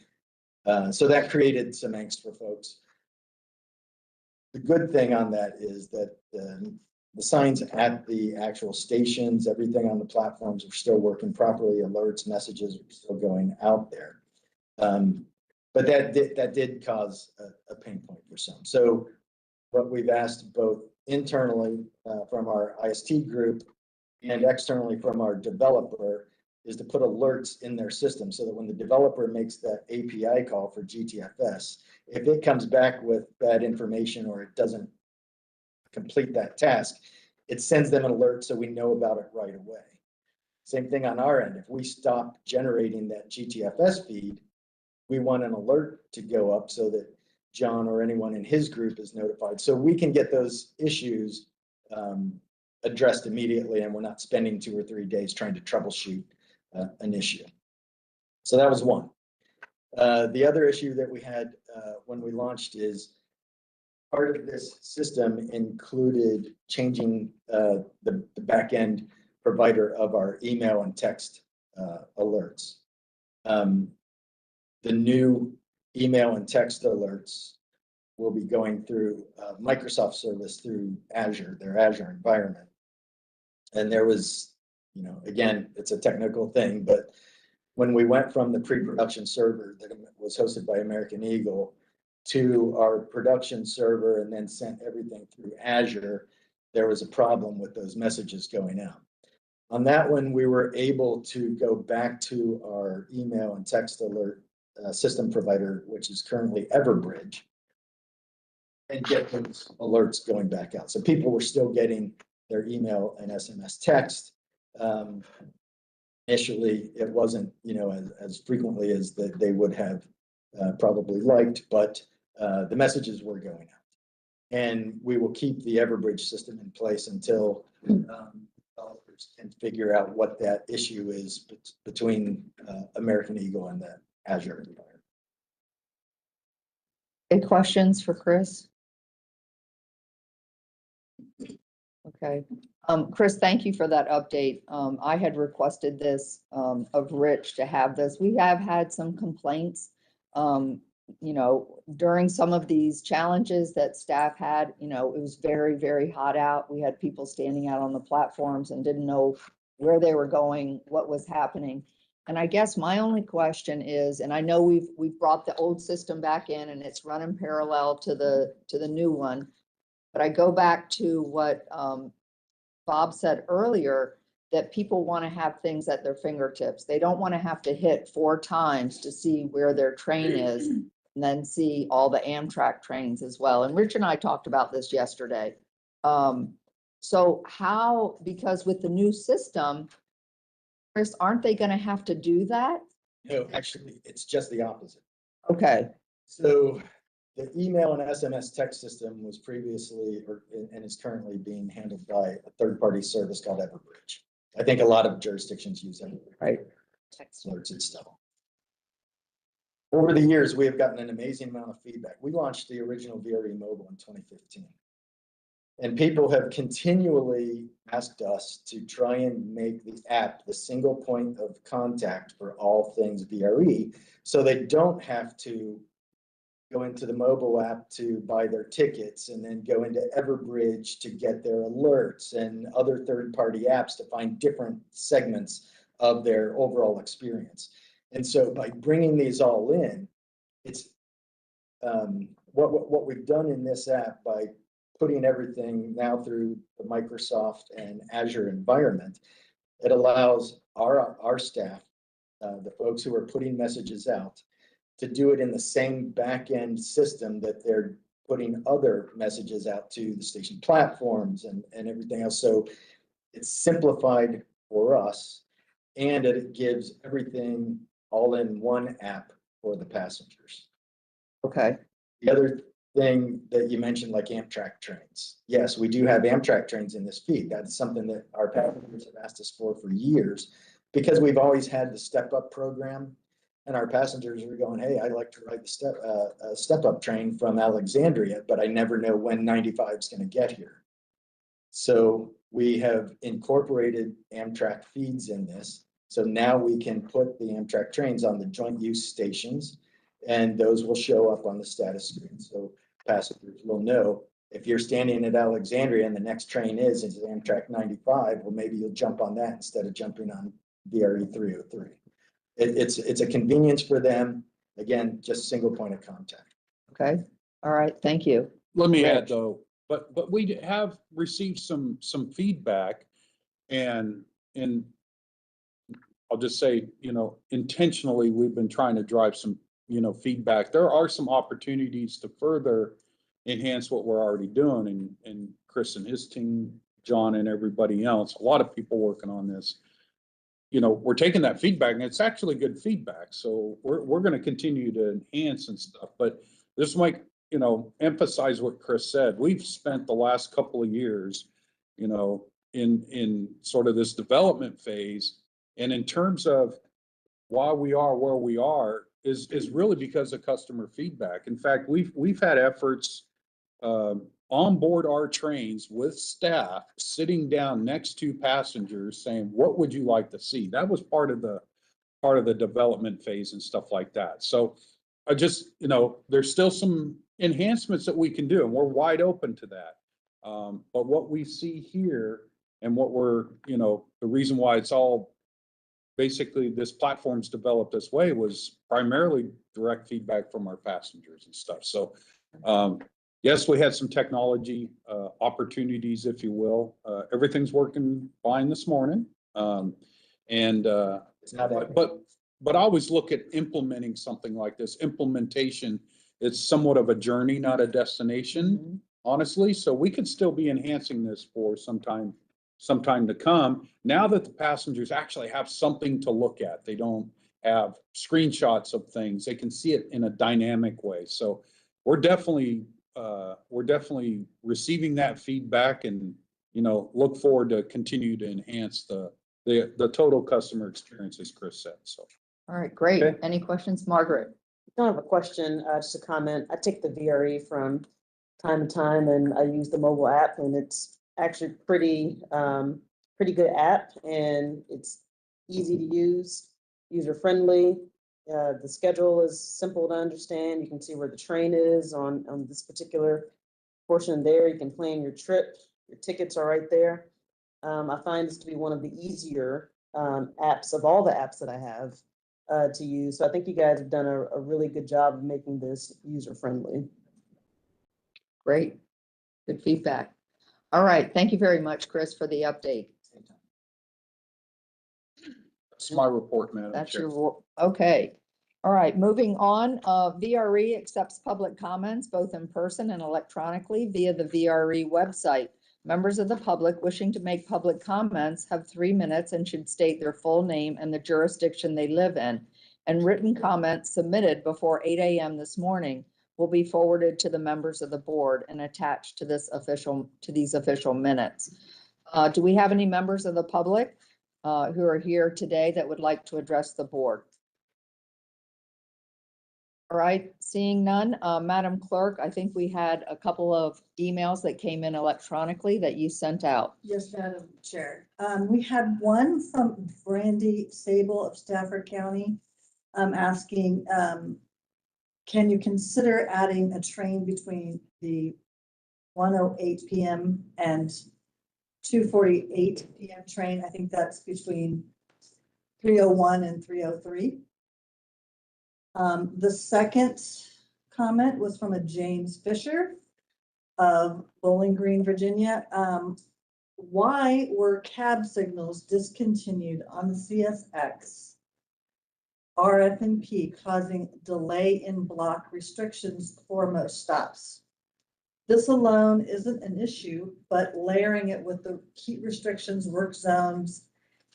K: So that created some angst for folks. The good thing on that is that the signs at the actual stations, everything on the platforms are still working properly. Alerts, messages are still going out there. But that did cause a pain point for some. So what we've asked both internally from our IST group and externally from our developer is to put alerts in their system so that when the developer makes that API call for GTFS, if it comes back with bad information or it doesn't complete that task, it sends them an alert so we know about it right away. Same thing on our end. If we stop generating that GTFS feed, we want an alert to go up so that John or anyone in his group is notified. So we can get those issues addressed immediately, and we're not spending 2 or 3 days trying to troubleshoot an issue. So that was one. The other issue that we had when we launched is part of this system included changing the back end provider of our email and text alerts. The new email and text alerts will be going through Microsoft service through Azure, their Azure environment. And there was, again, it's a technical thing, but when we went from the pre-production server that was hosted by American Eagle to our production server and then sent everything through Azure, there was a problem with those messages going out. On that one, we were able to go back to our email and text alert system provider, which is currently Everbridge, and get those alerts going back out. So people were still getting their email and SMS text. Initially, it wasn't, as frequently as they would have probably liked, but the messages were going out. And we will keep the Everbridge system in place until developers can figure out what that issue is between American Eagle and Azure environment.
B: Any questions for Chris? Okay, Chris, thank you for that update. I had requested this, of Rich to have this. We have had some complaints. You know, during some of these challenges that staff had, you know, it was very, very hot out. We had people standing out on the platforms and didn't know where they were going, what was happening. And I guess my only question is, and I know we've brought the old system back in and it's running parallel to the new one. But I go back to what Bob said earlier, that people want to have things at their fingertips. They don't want to have to hit 4 times to see where their train is and then see all the Amtrak trains as well. And Rich and I talked about this yesterday. So how, because with the new system, Chris, aren't they going to have to do that?
K: No, actually, it's just the opposite.
B: Okay,
K: So the email and SMS text system was previously, and is currently being handled by a third-party service called Everbridge. I think a lot of jurisdictions use Everbridge.
B: right.
K: Text alerts and stuff. Over the years, we have gotten an amazing amount of feedback. We launched the original VRE mobile in 2015. And people have continually asked us to try and make the app the single point of contact for all things VRE, so they don't have to go into the mobile app to buy their tickets and then go into Everbridge to get their alerts and other third-party apps to find different segments of their overall experience. And so by bringing these all in, it's what we've done in this app by putting everything now through the Microsoft and Azure environment, it allows our staff, the folks who are putting messages out, to do it in the same back-end system that they're putting other messages out to the station platforms and everything else. So it's simplified for us, and it gives everything all in one app for the passengers.
B: Okay,
K: The other thing that you mentioned, like Amtrak trains. Yes, we do have Amtrak trains in this feed. That's something that our passengers have asked us for years, because we've always had the Step Up program. And our passengers are going, hey, I'd like to ride the step up train from Alexandria, but I never know when 95 is going to get here. So we have incorporated Amtrak feeds in this. So now we can put the Amtrak trains on the joint use stations, and those will show up on the status screen. So passengers will know if you're standing at Alexandria and the next train is Amtrak 95, well, maybe you'll jump on that instead of jumping on VRE 303. It's a convenience for them. Again, just single point of contact.
B: okay, all right, thank you.
H: Let me add
B: Rich.
H: though, but we have received some feedback, and I'll just say, you know, intentionally, we've been trying to drive some, you know, feedback. There are some opportunities to further enhance what we're already doing, and Chris and his team, John and everybody else, a lot of people working on this. You know, we're taking that feedback, and it's actually good feedback. So we're going to continue to enhance and stuff. But this might, you know, emphasize what Chris said. We've spent the last couple of years, you know, in sort of this development phase, and in terms of why we are where we are is really because of customer feedback. In fact, we've had efforts on board our trains with staff sitting down next to passengers saying, what would you like to see? That was part of the development phase and stuff like that. So I just, you know, there's still some enhancements that we can do, and we're wide open to that. But what we see here and what we're, you know, the reason why it's all basically this platform's developed this way was primarily direct feedback from our passengers and stuff. So, yes, we had some technology opportunities, if you will. Everything's working fine this morning.
K: It's not that.
H: But I always look at implementing something like this. Implementation, it's somewhat of a journey, not a destination, honestly. So we could still be enhancing this for some time to come. Now that the passengers actually have something to look at, they don't have screenshots of things. They can see it in a dynamic way. So we're definitely receiving that feedback, and, you know, look forward to continue to enhance the total customer experience, as Chris said. So
B: All right, great.
H: Okay.
B: Any questions, Margaret?
M: I don't have a question, just a comment. I take the VRE from time to time and I use the mobile app and it's actually pretty good app and it's easy to use, user friendly. The schedule is simple to understand. You can see where the train is on this particular portion there. You can plan your trip. Your tickets are right there. I find this to be one of the easier apps of all the apps that I have to use. So I think you guys have done a really good job of making this user friendly.
B: Great. Good feedback. All right. Thank you very much, Chris, for the update.
H: That's my report, Madam
B: That's
H: Chair.
B: okay. All right, moving on. VRE accepts public comments both in person and electronically via the VRE website. Members of the public wishing to make public comments have 3 minutes and should state their full name and the jurisdiction they live in. And written comments submitted before 8 a.m. this morning will be forwarded to the members of the board and attached to these official minutes. Do we have any members of the public who are here today that would like to address the board? All right, seeing none, Madam Clerk, I think we had a couple of emails that came in electronically that you sent out.
I: Yes, Madam Chair. We had one from Brandy Sable of Stafford County, asking, can you consider adding a train between the 1:08 PM and 2:48 PM train? I think that's between 3:01 and 3:03. The second comment was from a James Fisher of Bowling Green, Virginia. Why were cab signals discontinued on the CSX RF&P, causing delay in block restrictions for most stops? This alone isn't an issue, but layering it with the heat restrictions, work zones,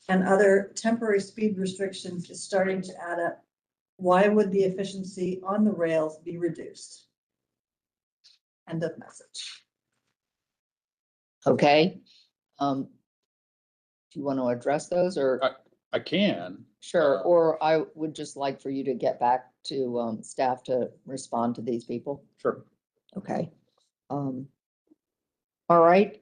I: and other temporary speed restrictions is starting to add up. Why would the efficiency on the rails be reduced? End of message.
B: Okay. Do you want to address those or?
H: I can.
B: Sure, or I would just like for you to get back to staff to respond to these people.
H: Sure.
B: Okay. All right.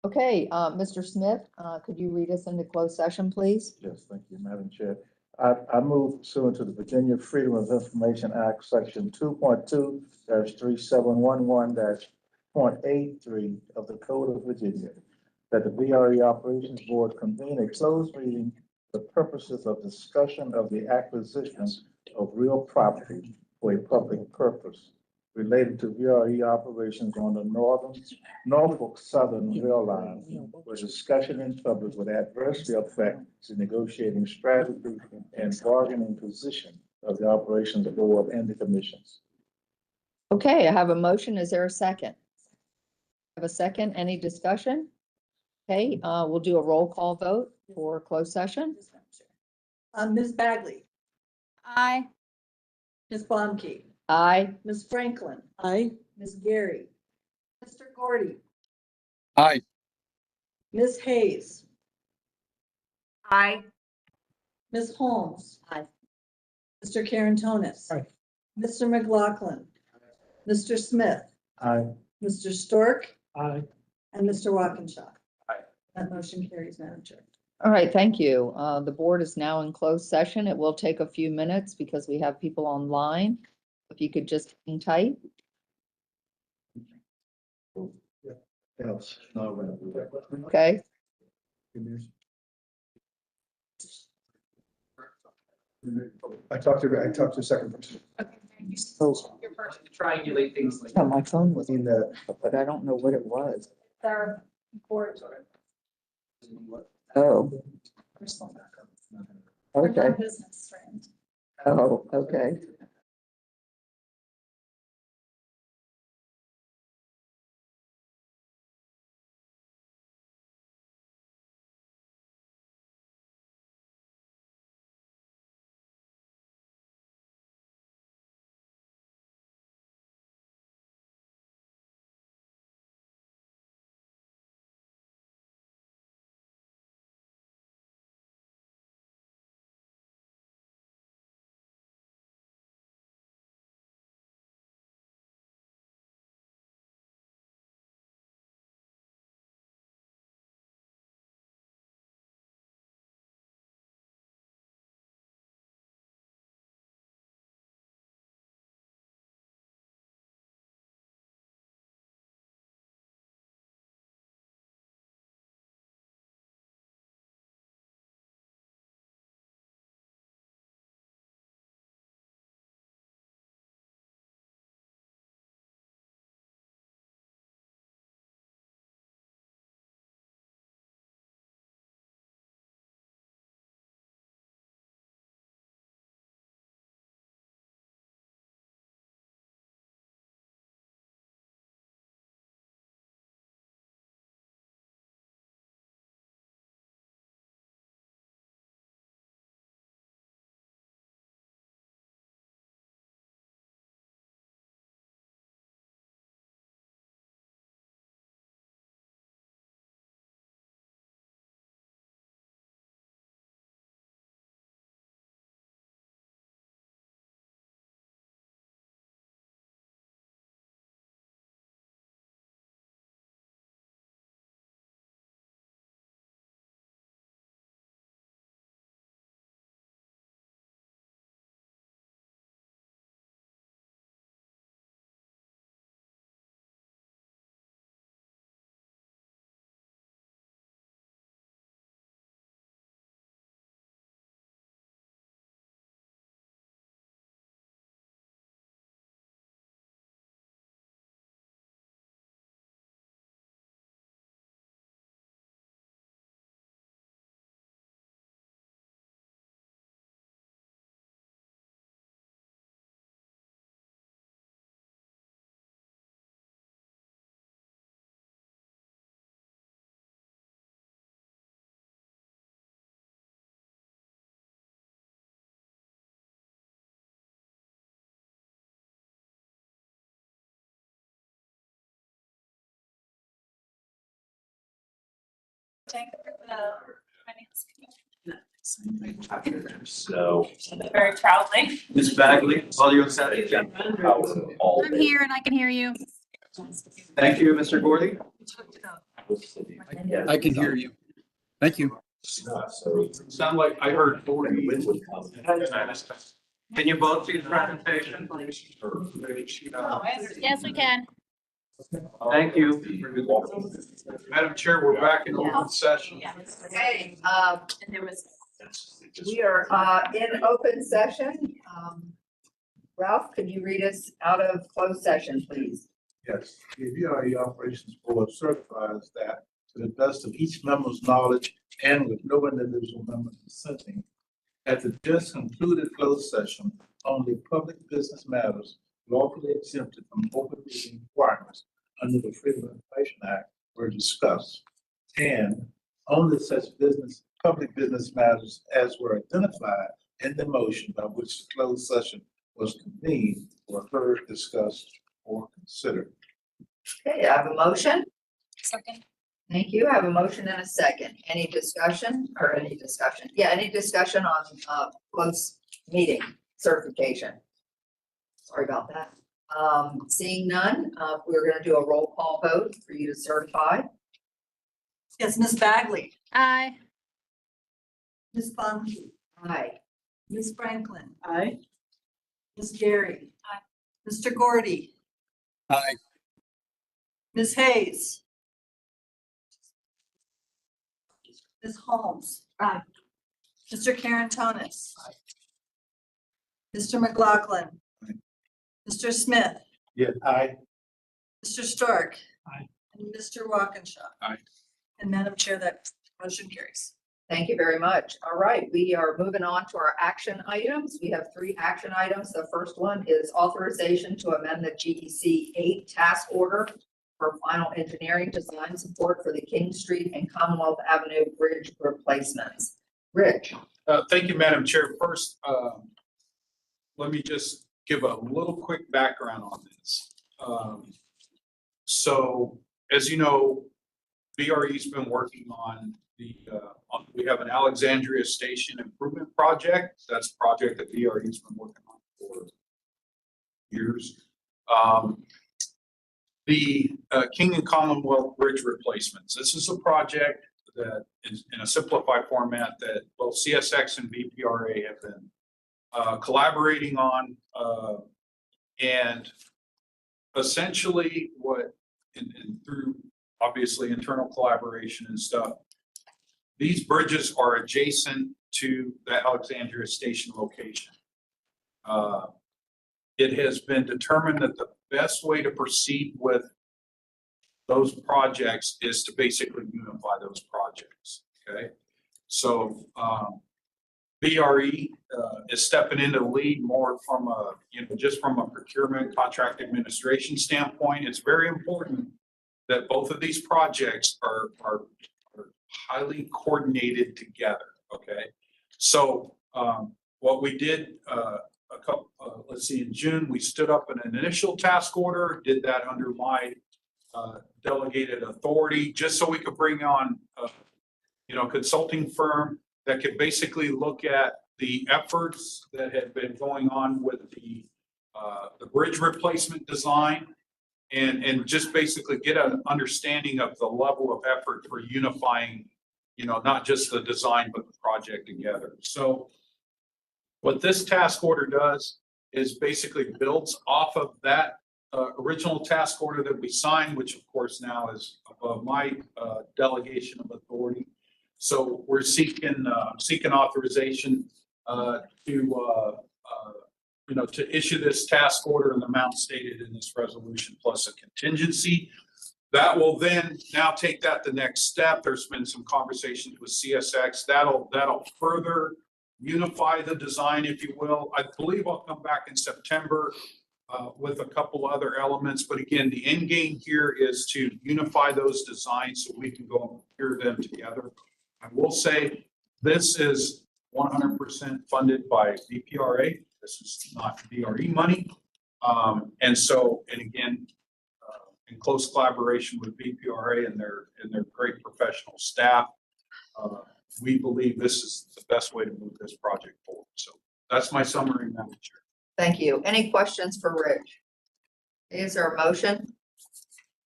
B: Okay, Mr. Smith, could you read us into closed session, please?
L: Yes, thank you, Madam Chair. I move pursuant to the Virginia Freedom of Information Act, section 2.2-3711-.83 of the Code of Virginia, that the VRE Operations Board convene a closed meeting for the purposes of discussion of the acquisition of real property for a public purpose related to VRE operations on the Norfolk Southern Rail Line, where discussion in public would adversely affect the negotiating strategy and bargaining position of the operations board and the commissions.
B: Okay, I have a motion. Is there a second? Have a second? Any discussion? Okay, we'll do a roll call vote for closed session.
I: Ms. Bagley,
G: Aye.
I: Ms. Blomkey,
B: Aye.
I: Ms. Franklin,
M: Aye.
I: Ms. Gary, Mr. Gordy,
H: Aye.
I: Ms. Hayes,
C: Aye.
I: Ms. Holmes.
M: Aye.
I: Mr. Karantonis.
J: Aye.
I: Mr. McLaughlin, Mr. Smith,
L: Aye.
I: Mr. Stork,
J: Aye.
I: and Mr. Walkinshaw.
H: Aye.
I: That motion carries, Madam Chair.
B: All right, thank you. The board is now in closed session. It will take a few minutes because we have people online. If you could just hang tight.
L: Else, no, we're gonna do that.
B: Okay.
L: I talked to a second person.
B: Triangulate things like. Oh, my phone was,
L: In the,
B: but I don't know what it was.
G: Our board.
B: Oh, okay.
G: Business friend.
B: Oh, okay.
G: Thank the finance committee.
N: So.
G: Very proudly.
A: Ms. Bagley, all you said.
G: I'm here and I can hear you.
A: Thank you, Mr. Gordy.
D: I can hear you. Thank you.
H: Sound like I heard 40.
A: Can you both see the presentation?
G: Yes, we can.
A: Thank you.
H: Madam Chair, we're back in open session.
B: Okay,
G: And there was.
B: we are, in open session. Ralph, could you read us out of closed session, please?
L: Yes, the VRE Operations Board certifies that to the best of each member's knowledge and with no individual member dissenting, at the just concluded closed session, only public business matters lawfully exempted from open meeting requirements under the Freedom of Information Act were discussed. And only such public business matters as were identified in the motion by which the closed session was convened were heard, discussed, or considered.
B: Okay, I have a motion.
G: Second.
B: Thank you. I have a motion and a second. Any discussion or any discussion? Yeah, any discussion on, closed meeting certification? Sorry about that. Seeing none, we're gonna do a roll call vote for you to certify.
I: Yes, Ms. Bagley,
G: Aye.
I: Ms. Bonte,
B: Aye.
I: Ms. Franklin,
M: Aye.
I: Ms. Gary.
G: Aye.
I: Mr. Gordy,
D: Aye.
I: Ms. Hayes. Ms. Holmes.
F: Aye.
I: Mr. Karantonis. Mr. McLaughlin. Mr. Smith,
L: Yes, aye.
I: Mr. Stark.
D: Aye.
I: And Mr. Walkinshaw.
D: Aye.
I: And Madam Chair, that motion carries.
B: Thank you very much. All right, we are moving on to our action items. We have 3 action items. The first one is authorization to amend the GEC 8 task order for final engineering design support for the King Street and Commonwealth Avenue bridge replacements. Rich.
H: Thank you, Madam Chair. First, let me just give a little quick background on this. So as you know, VRE's been working on we have an Alexandria Station Improvement Project. That's a project that VRE's been working on for years. The King and Commonwealth Bridge replacements. This is a project that is in a simplified format that both CSX and VPRA have been collaborating on, and essentially and through obviously internal collaboration and stuff, these bridges are adjacent to the Alexandria Station location. It has been determined that the best way to proceed with those projects is to basically unify those projects, okay? So VRE is stepping into the lead more from just from a procurement contract administration standpoint. It's very important that both of these projects are highly coordinated together, okay? So what we did in June, we stood up an initial task order, did that under my delegated authority, just so we could bring on consulting firm that could basically look at the efforts that had been going on with the bridge replacement design and just basically get an understanding of the level of effort for unifying, not just the design, but the project together. So what this task order does is basically builds off of that original task order that we signed, which of course now is above my delegation of authority. So we're seeking authorization to issue this task order in the amount stated in this resolution plus a contingency. That will then now take that the next step. There's been some conversations with CSX. That'll further unify the design, if you will. I believe I'll come back in September with a couple other elements. But again, the end game here is to unify those designs so we can go and procure them together. I will say this is 100% funded by VPRA. This is not VRE money. And again, in close collaboration with VPRA and their great professional staff, we believe this is the best way to move this project forward. So that's my summary, Madam Chair.
B: Thank you. Any questions for Rich? Is there a motion?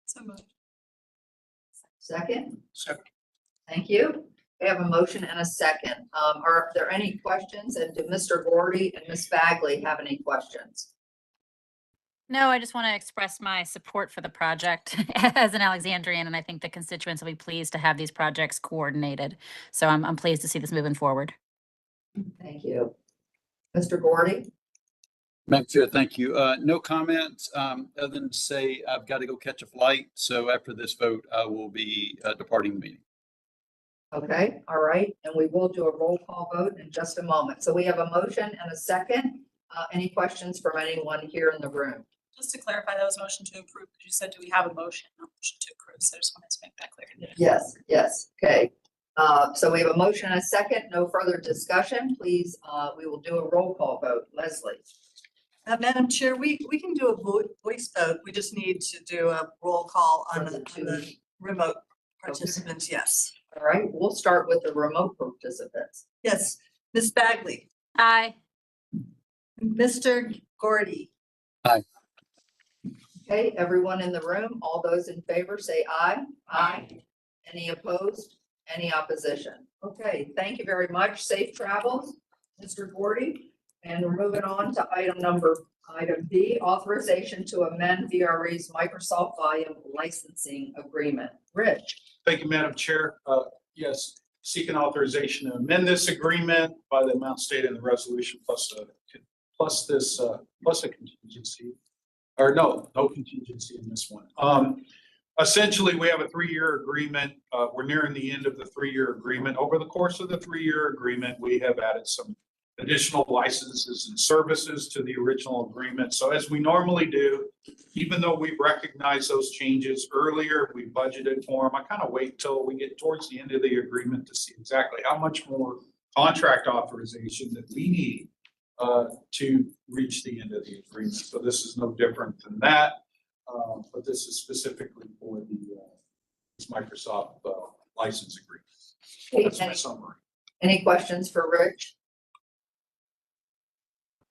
G: So moved.
B: Second?
L: Second.
B: Thank you. We have a motion and a second. Are there any questions? And do Mr. Gordy and Ms. Bagley have any questions?
O: No, I just want to express my support for the project as an Alexandrian, and I think the constituents will be pleased to have these projects coordinated. So I'm pleased to see this moving forward.
B: Thank you. Mr. Gordy?
D: Madam Chair, thank you. No comments, other than to say I've got to go catch a flight. So after this vote, I will be departing the meeting.
B: Okay, all right, and we will do a roll call vote in just a moment. So we have a motion and a second. Any questions from anyone here in the room?
G: Just to clarify, that was motion to approve, because you said, do we have a motion? No motion to approve, so I just wanted to make that clear.
B: Yes, yes, okay. So we have a motion and a second, no further discussion. Please, we will do a roll call vote. Leslie?
I: Madam Chair, we can do a voice vote. We just need to do a roll call on the remote participants, yes.
B: All right, we'll start with the remote participants.
I: Yes, Ms. Bagley,
O: Aye.
I: Mr. Gordy.
D: Aye.
B: Okay, everyone in the room, all those in favor say aye. Aye. Any opposed? Any opposition? Okay, thank you very much. Safe travels, Mr. Gordy. And we're moving on to item B, authorization to amend VRE's Microsoft Volume licensing agreement. Rich?
H: Thank you, Madam Chair. Yes, seeking authorization to amend this agreement by the amount stated in the resolution plus a contingency. Or no contingency in this one. Essentially, we have a 3-year agreement. We're nearing the end of the 3-year agreement. Over the course of the 3-year agreement, we have added some additional licenses and services to the original agreement. So as we normally do, even though we recognize those changes earlier, we budgeted for them. I kind of wait till we get towards the end of the agreement to see exactly how much more contract authorization that we need to reach the end of the agreement. So this is no different than that, but this is specifically for the this Microsoft license agreement. That's my summary.
B: Any questions for Rich?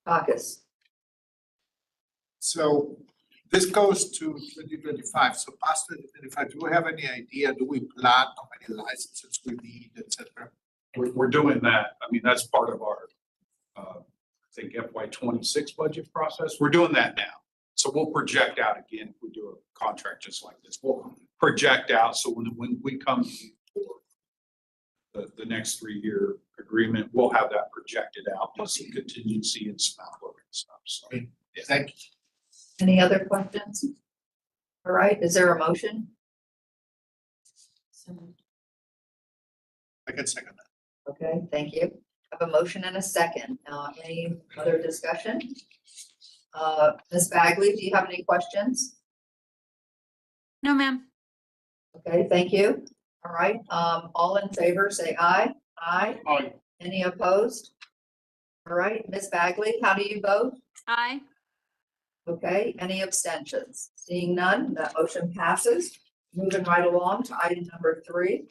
B: Caucus.
L: So this goes to 2025. So past 2025, do we have any idea? Do we plan how many licenses we need, et cetera?
H: We're doing that. I mean, that's part of our, I think FY26 budget process. We're doing that now. So we'll project out again if we do a contract just like this. We'll project out. So when we come for the next 3-year agreement, we'll have that projected out, plus some contingency and some outlook and stuff. So, yeah.
L: Thank you.
B: Any other questions? All right, is there a motion?
L: I can second that.
B: Okay, thank you. I have a motion and a second. Any other discussion? Ms. Bagley, do you have any questions?
O: No, ma'am.
B: Okay, thank you. All right, all in favor, say aye. Aye.
L: Aye.
B: Any opposed? All right, Ms. Bagley, how do you vote?
O: Aye.
B: Okay, any abstentions? Seeing none, that motion passes. Moving right along to item number 3,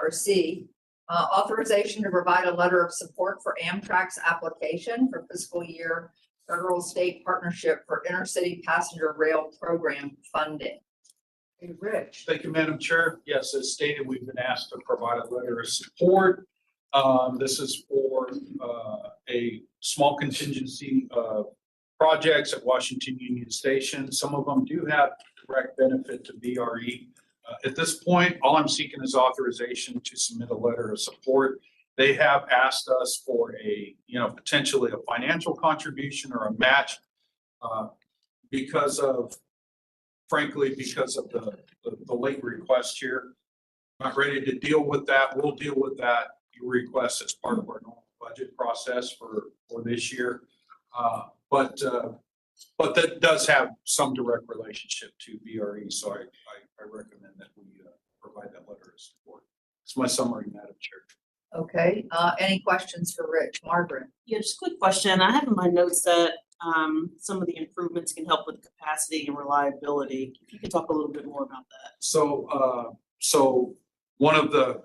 B: or C, authorization to provide a letter of support for Amtrak's application for fiscal year federal state partnership for intercity passenger rail program funding. Hey, Rich.
H: Thank you, Madam Chair. Yes, as stated, we've been asked to provide a letter of support. This is for a small contingency of projects at Washington Union Station. Some of them do have direct benefit to VRE. At this point, all I'm seeking is authorization to submit a letter of support. They have asked us for a, potentially a financial contribution or a match because of the late request here. Not ready to deal with that. We'll deal with that request as part of our normal budget process for this year. But that does have some direct relationship to VRE. So I recommend that we provide that letter of support. It's my summary, Madam Chair.
B: Okay, any questions for Rich? Margaret?
M: Yeah, just a quick question. I have in my notes that some of the improvements can help with capacity and reliability. If you could talk a little bit more about that.
H: So one of the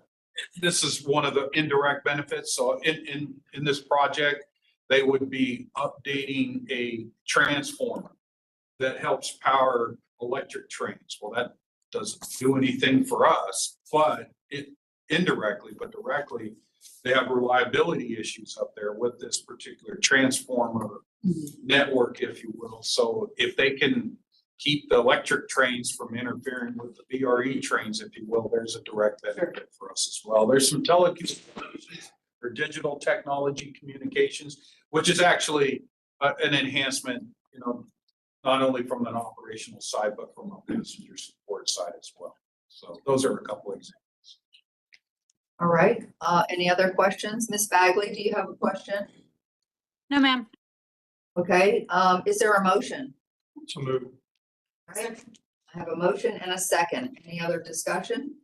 H: this is one of the indirect benefits. So in this project, they would be updating a transformer that helps power electric trains. Well, that doesn't do anything for us, but it indirectly, but directly, they have reliability issues up there with this particular transformer network, if you will. So if they can keep the electric trains from interfering with the VRE trains, if you will, there's a direct benefit for us as well. There's some telecommunications or digital technology communications, which is actually an enhancement, you know, not only from an operational side, but from a passenger support side as well. So those are a couple examples.
B: All right, any other questions? Ms. Bagley, do you have a question?
O: No, ma'am.
B: Okay, is there a motion?
J: So move.
B: All right, I have a motion and a second. Any other discussion?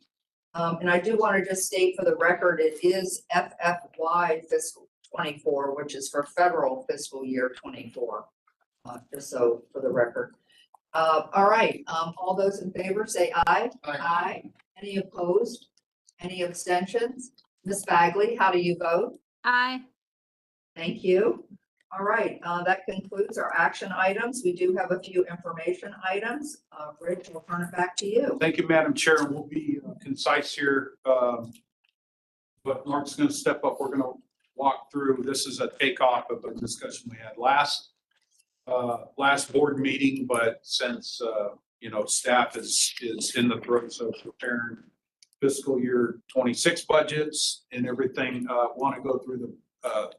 B: And I do want to just state for the record, it is FFY fiscal 24, which is for federal fiscal year 24. Just so for the record. All right, all those in favor say aye. Aye. Any opposed? Any abstentions? Ms. Bagley, how do you vote?
O: Aye.
B: Thank you. All right, that concludes our action items. We do have a few information items. Rich, we'll turn it back to you.
H: Thank you, Madam Chair. We'll be concise here. But Mark's going to step up. We're going to walk through. This is a takeoff of a discussion we had last board meeting, but since you know, staff is in the throes of preparing fiscal year 26 budgets and everything, want to go through the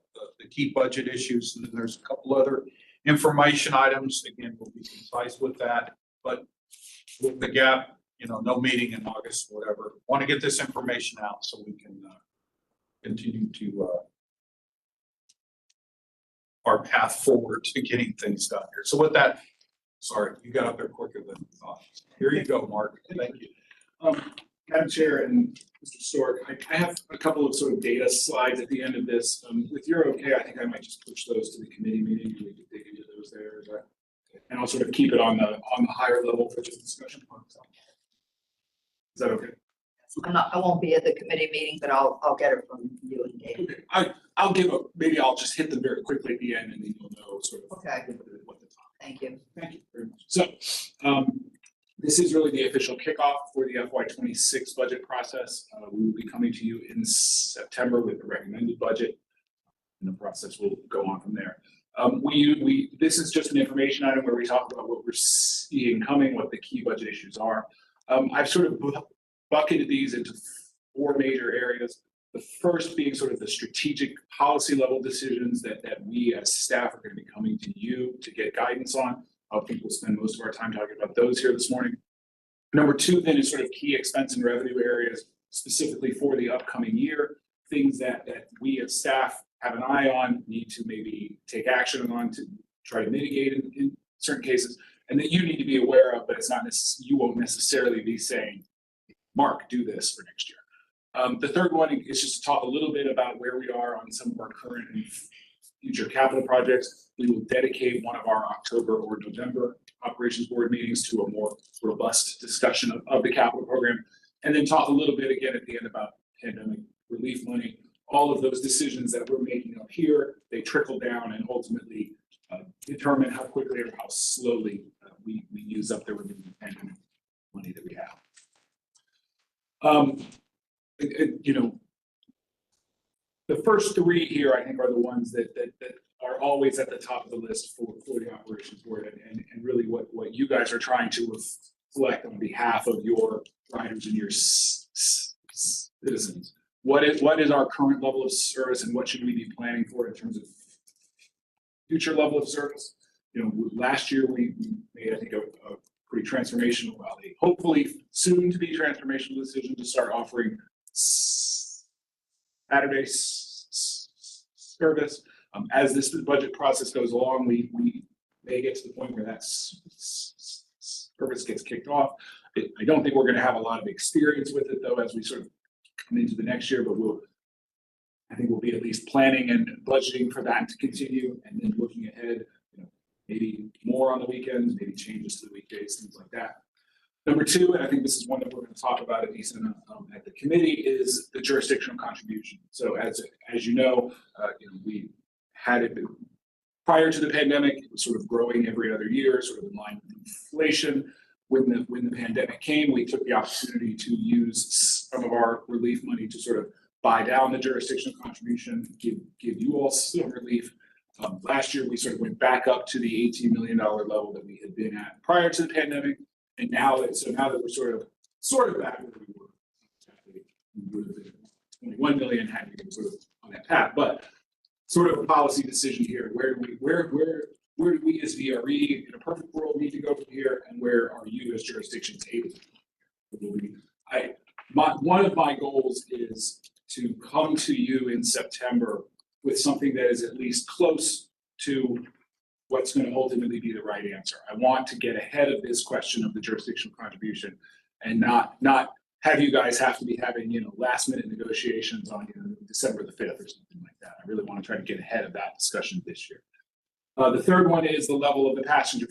H: key budget issues, and then there's a couple other information items. Again, we'll be concise with that, but with the gap, you know, no meeting in August, whatever. Want to get this information out so we can continue to our path forward to getting things done here. So with that, sorry, you got up there quicker than I thought. Here you go, Mark. Thank you.
P: Madam Chair and Mr. Stork, I have a couple of sort of data slides at the end of this. If you're okay, I think I might just push those to the committee meeting and we can dig into those there. And I'll sort of keep it on the higher level for just discussion. Is that okay?
B: I won't be at the committee meeting, but I'll get it from you and Dave.
P: Okay. Maybe I'll just hit them very quickly at the end and then you'll know sort of
B: Okay.
P: what the top.
B: Thank you.
P: Thank you very much. So this is really the official kickoff for the FY26 budget process. We will be coming to you in September with the recommended budget, and the process will go on from there. This is just an information item where we talk about what we're seeing coming, what the key budget issues are. I've sort of bucketed these into 4 major areas. The first being sort of the strategic policy level decisions that we as staff are going to be coming to you to get guidance on. I think we'll spend most of our time talking about those here this morning. Number 2 then is sort of key expense and revenue areas specifically for the upcoming year, things that we as staff have an eye on, need to maybe take action on to try to mitigate in certain cases, and that you need to be aware of, but it's not you won't necessarily be saying, Mark, do this for next year. The third one is just to talk a little bit about where we are on some of our current and future capital projects. We will dedicate one of our October or November operations board meetings to a more robust discussion of the capital program, and then talk a little bit again at the end about pandemic relief money. All of those decisions that we're making up here, they trickle down and ultimately determine how quickly or how slowly we use up the remaining pandemic money that we have. You know, the first 3 here, I think, are the ones that are always at the top of the list for the operations board, and really what you guys are trying to reflect on behalf of your riders and your citizens. What is our current level of service, and what should we be planning for in terms of future level of service? You know, last year we made, I think, a pretty transformational, hopefully soon to be transformational decision to start offering Saturday service. As this budget process goes along, we may get to the point where that service gets kicked off. I don't think we're going to have a lot of experience with it, though, as we sort of come into the next year, but I think we'll be at least planning and budgeting for that to continue, and then looking ahead, you know, maybe more on the weekends, maybe changes to the weekdays, things like that. Number 2, and I think this is one that we're going to talk about a decent amount at the committee is the jurisdictional contribution. So as you know, we had it prior to the pandemic, it was sort of growing every other year, sort of in line with inflation. When the pandemic came, we took the opportunity to use some of our relief money to sort of buy down the jurisdictional contribution, give you all some relief. Last year, we sort of went back up to the $18 million level that we had been at prior to the pandemic. And now that we're sort of back where we were, we would have been 21 million had we been sort of on that path. But sort of a policy decision here. Where do we as VRE in a perfect world need to go from here, and where are you as jurisdictions able to? One of my goals is to come to you in September with something that is at least close to what's going to ultimately be the right answer. I want to get ahead of this question of the jurisdictional contribution and not have you guys have to be having, last minute negotiations on, December the 5th or something like that. I really want to try to get ahead of that discussion this year. The third one is the level of the passenger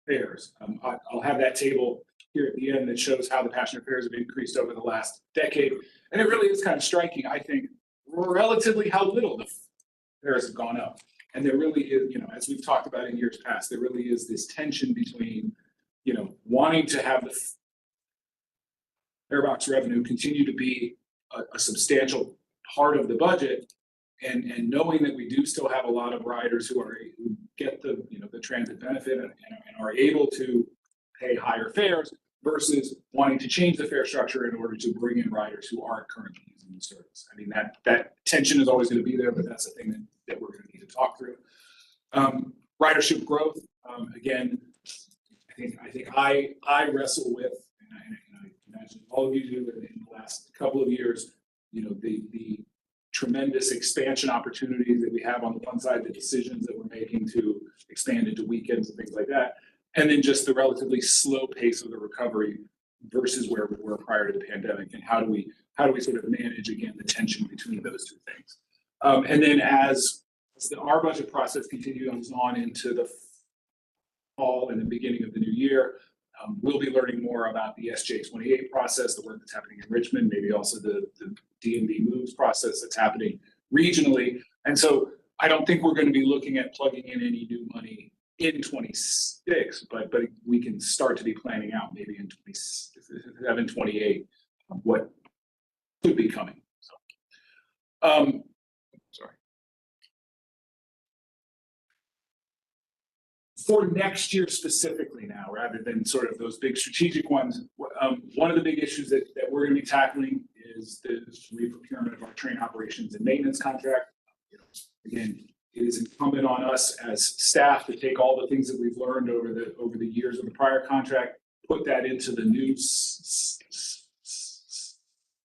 P: fares. I'll have that table here at the end that shows how the passenger fares have increased over the last decade. And it really is kind of striking, I think, relatively how little the fares have gone up. And there really is, as we've talked about in years past, there really is this tension between, wanting to have the farebox revenue continue to be a substantial part of the budget, and knowing that we do still have a lot of riders who get the transit benefit and are able to pay higher fares versus wanting to change the fare structure in order to bring in riders who aren't currently using the service. I mean, that tension is always going to be there, but that's the thing that we're going to need to talk through. Ridership growth, again, I think I wrestle with, and I imagine all of you do in the last couple of years, the tremendous expansion opportunities that we have on the one side, the decisions that we're making to expand into weekends and things like that, and then just the relatively slow pace of the recovery versus where we were prior to the pandemic, and how do we sort of manage, again, the tension between those two things. And then as our budget process continues on into the fall and the beginning of the new year, we'll be learning more about the SJ28 process, the work that's happening in Richmond, maybe also the DMV moves process that's happening regionally. And so I don't think we're going to be looking at plugging in any new money in 26, but we can start to be planning out maybe in 27, 28 what could be coming. So, sorry. For next year specifically now, rather than sort of those big strategic ones, one of the big issues that we're going to be tackling is the re-procurement of our train operations and maintenance contract. Again, it is incumbent on us as staff to take all the things that we've learned over the years of the prior contract, put that into the new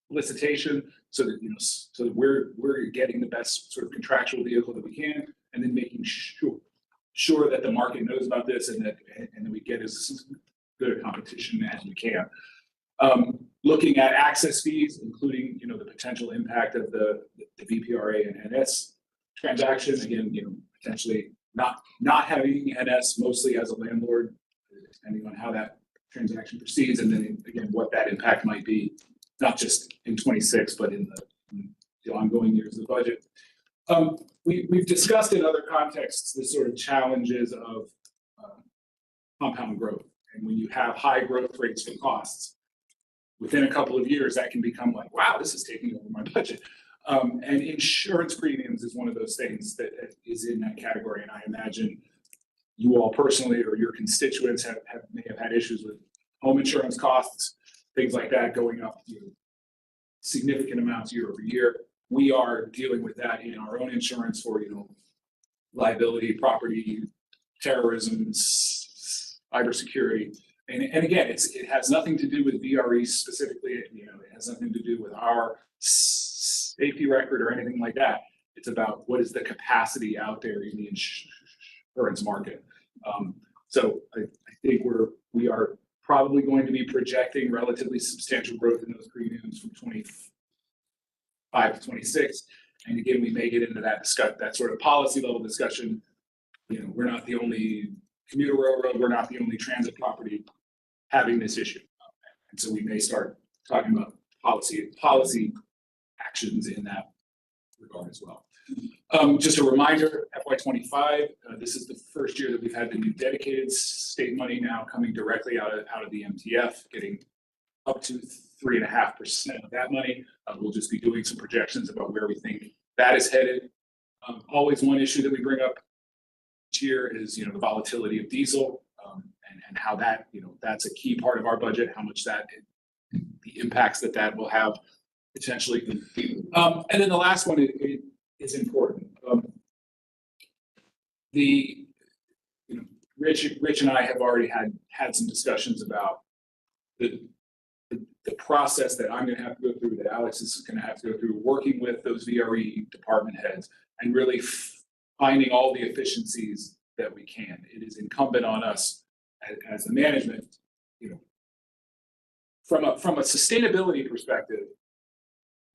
P: solicitation, so that we're getting the best sort of contractual vehicle that we can, and then making sure that the market knows about this and that we get as good a competition as we can. Looking at access fees, including the potential impact of the VPRA and NS transaction. Again, potentially not having NS mostly as a landlord, depending on how that transaction proceeds, and then again what that impact might be, not just in 26, but in the ongoing years of the budget. We've discussed in other contexts the sort of challenges of compound growth, and when you have high growth rates for costs, within a couple of years that can become like, wow, this is taking over my budget. And insurance premiums is one of those things that is in that category. And I imagine you all personally or your constituents may have had issues with home insurance costs, things like that going up significant amounts year over year. We are dealing with that in our own insurance for liability, property, terrorism, cybersecurity. And again, it has nothing to do with VRE specifically. It has nothing to do with our safety record or anything like that. It's about what is the capacity out there in the insurance market. So I think we are probably going to be projecting relatively substantial growth in those premiums from 25 to 26. And again, we may get into that sort of policy level discussion. We're not the only commuter railroad, we're not the only transit property having this issue. And so we may start talking about policy actions in that regard as well. Just a reminder, FY25, this is the first year that we've had the new dedicated state money now coming directly out of the MTF, getting up to 3.5% of that money. We'll just be doing some projections about where we think that is headed. Always one issue that we bring up each year is, the volatility of diesel, and how that, that's a key part of our budget, how much that, the impacts that will have potentially. And then the last one is important. Rich and I have already had some discussions about the process that I'm going to have to go through, that Alex is going to have to go through, working with those VRE department heads and really finding all the efficiencies that we can. It is incumbent on us as the management, from a sustainability perspective,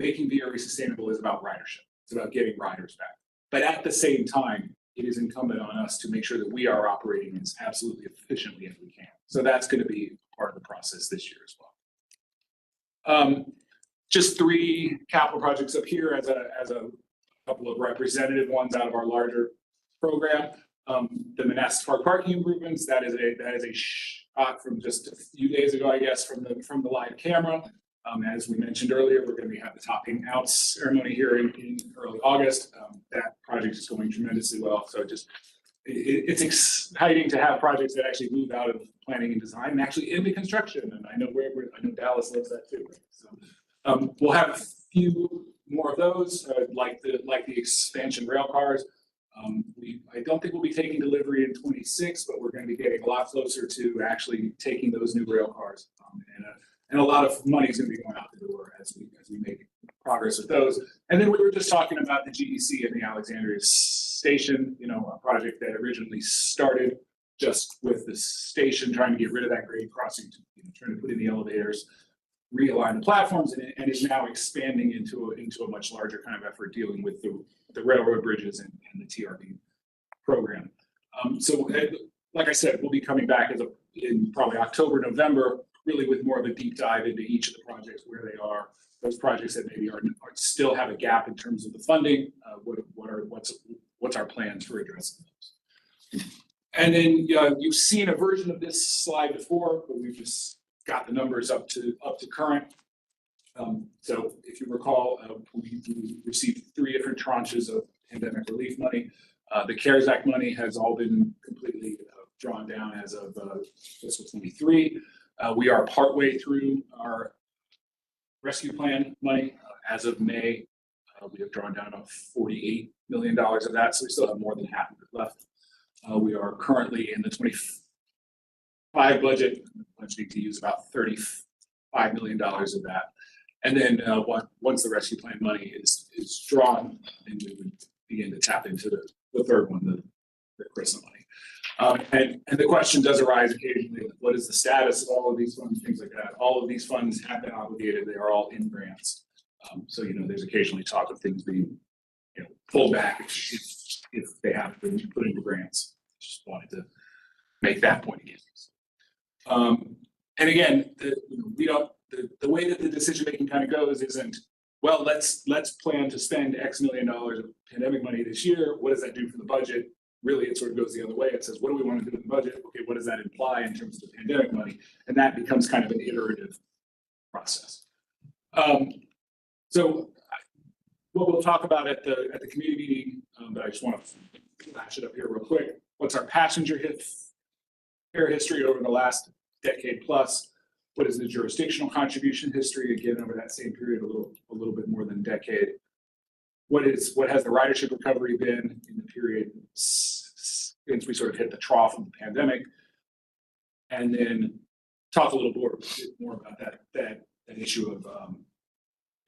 P: making VRE sustainable is about ridership. It's about getting riders back. But at the same time, it is incumbent on us to make sure that we are operating as absolutely efficiently as we can. So that's going to be part of the process this year as well. Just 3 capital projects up here as a couple of representative ones out of our larger program. The Manassas Park parking improvements, that is a shot from just a few days ago, I guess, from the live camera. As we mentioned earlier, we're going to have the topping out ceremony here in early August. That project is going tremendously well. So it's exciting to have projects that actually move out of planning and design and actually into construction. And I know I know Dallas loves that too. So we'll have a few more of those, like the expansion rail cars. I don't think we'll be taking delivery in 26, but we're going to be getting a lot closer to actually taking those new rail cars. And a lot of money is going to be going out the door as we make progress with those. And then we were just talking about the GEC and the Alexandria station, a project that originally started just with the station, trying to get rid of that grade crossing, trying to put in the elevators, realign the platforms, and is now expanding into a much larger kind of effort dealing with the railroad bridges and the TRB program. So like I said, we'll be coming back in probably October, November, really with more of a deep dive into each of the projects, where they are, those projects that maybe are still have a gap in terms of the funding, what's our plans for addressing those. And then you've seen a version of this slide before, but we've just got the numbers up to current. So if you recall, we received 3 different tranches of pandemic relief money. The CARES Act money has all been completely drawn down as of fiscal 23. We are partway through our rescue plan money. As of May, we have drawn down about $48 million of that, so we still have more than half of it left. We are currently in the 25 budget, budgeting to use about $35 million of that. And then once the rescue plan money is drawn, then we would begin to tap into the third one, the CRISA money. And the question does arise occasionally, what is the status of all of these funds, things like that. All of these funds have been obligated. They are all in grants. So, there's occasionally talk of things being, pulled back if they have been put into grants. Just wanted to make that point again. And again, the way that the decision-making kind of goes isn't, well, let's plan to spend X million dollars of pandemic money this year. What does that do for the budget? Really, it sort of goes the other way. It says, what do we want to do in the budget? Okay, what does that imply in terms of the pandemic money? And that becomes kind of an iterative process. So what we'll talk about at the committee meeting, but I just want to flash it up here real quick. What's our passenger fare history over the last decade plus? What is the jurisdictional contribution history, again, over that same period, a little bit more than a decade? What has the ridership recovery been in the period since we sort of hit the trough of the pandemic? And then talk a little more about that issue of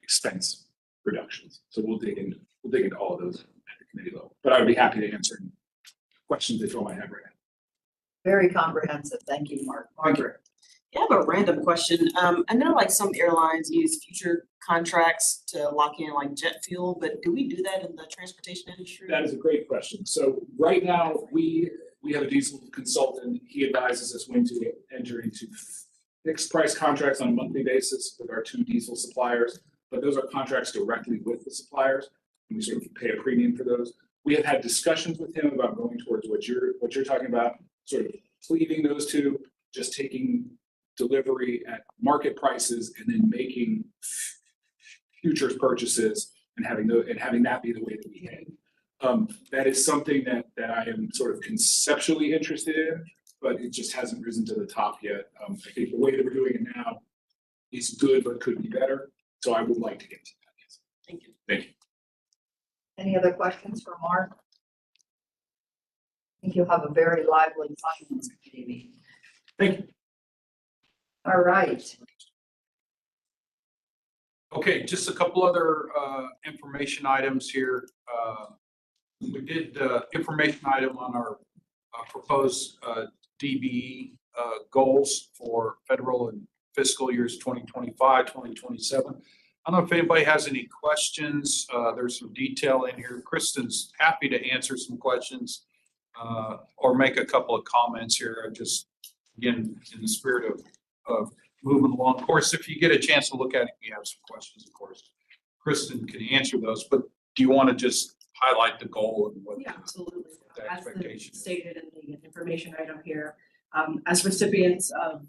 P: expense reductions. So we'll dig into all of those at the committee level. But I would be happy to answer any questions that you all might have right now.
B: Very comprehensive. Thank you, Mark. Margaret.
M: Yeah, I have a random question. I know like some airlines use future contracts to lock in like jet fuel, but do we do that in the transportation industry?
P: That is a great question. So right now we have a diesel consultant. He advises us when to enter into fixed price contracts on a monthly basis with our 2 diesel suppliers, but those are contracts directly with the suppliers, and we sort of pay a premium for those. We have had discussions with him about going towards what you're talking about, sort of cleaving those two, just taking delivery at market prices and then making futures purchases and having that be the way that we pay. That is something that I am sort of conceptually interested in, but it just hasn't risen to the top yet. I think the way that we're doing it now is good, but could be better. So I would like to get to that. Yes.
M: Thank you.
P: Thank you.
B: Any other questions for Mark? I think you'll have a very lively finance committee meeting.
P: Thank you.
B: All right.
H: Okay, just a couple other information items here. We did information item on our proposed DBE goals for federal and fiscal years 2025, 2027. I don't know if anybody has any questions. There's some detail in here. Kristen's happy to answer some questions or make a couple of comments here. Just, again, in the spirit of moving along. Of course, if you get a chance to look at it, you have some questions, of course. Kristen can answer those, but do you want to just highlight the goal and what
Q: absolutely.
H: the
Q: As
H: expectation is?
Q: stated in the information item here, as recipients of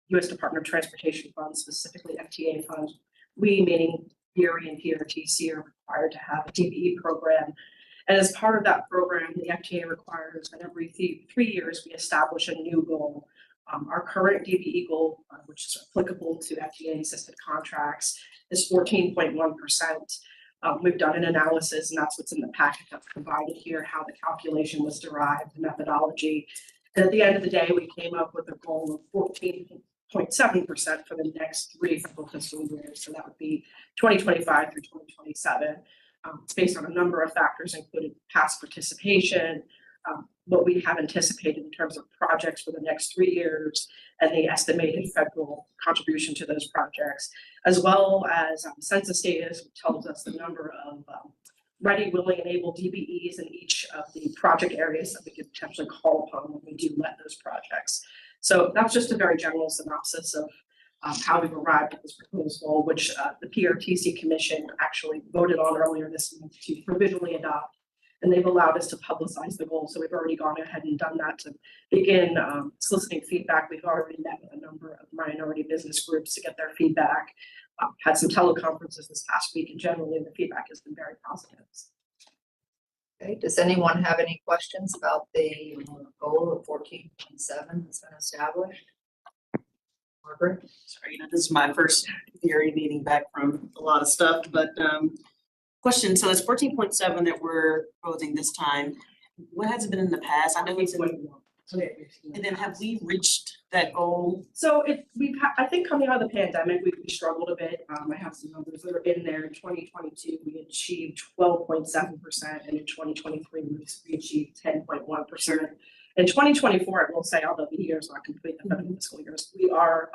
Q: U.S. Department of Transportation funds, specifically FTA funds, we, meaning VRE and PRTC, are required to have a DBE program. And as part of that program, the FTA requires that every 3 years we establish a new goal. Our current DBE goal, which is applicable to FTA assisted contracts, is 14.1%. We've done an analysis, and that's what's in the packet that's provided here, how the calculation was derived, the methodology. And at the end of the day, we came up with a goal of 14.7% for the next 3 fiscal years. So that would be 2025 through 2027. It's based on a number of factors, including past participation, what we have anticipated in terms of projects for the next 3 years, and the estimated federal contribution to those projects, as well as census data, which tells us the number of ready, willing, and able DBEs in each of the project areas that we could potentially call upon when we do let those projects. So that's just a very general synopsis of how we've arrived at this proposal, which the PRTC Commission actually voted on earlier this month to provisionally adopt. And they've allowed us to publicize the goal. So we've already gone ahead and done that to begin soliciting feedback. We've already met with a number of minority business groups to get their feedback. Had some teleconferences this past week, and generally the feedback has been very positive.
B: Okay, does anyone have any questions about the goal of 14.7 that's been established? Margaret?
M: Sorry, this is my first VRE meeting back from a lot of stuff, but question, so it's 14.7 that we're proposing this time. What has it been in the past? I know it's in, and then have we reached that goal?
Q: So I think coming out of the pandemic, we struggled a bit. I have some numbers that are in there. In 2022, we achieved 12.7%, and in 2023, we achieved 10.1%. In 2024, I will say, although the year is not complete, the federal fiscal years, we are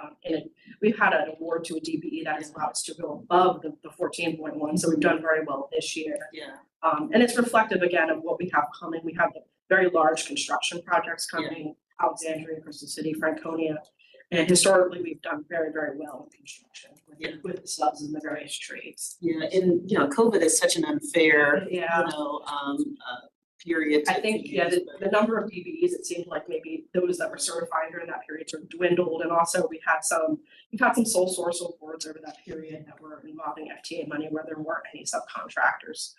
Q: we've had an award to a DBE that has allowed us to go above the 14.1. So we've done very well this year.
M: Yeah.
Q: And it's reflective again of what we have coming. We have very large construction projects coming, Alexandria, Crystal City, Franconia. And historically, we've done very, very well in construction with the subs and the various trades.
M: Yeah, and COVID is such an unfair, period.
Q: I think, the number of DBEs, it seemed like maybe those that were certified during that period sort of dwindled. And also we've had some sole source awards over that period that were involving FTA money where there weren't any subcontractors.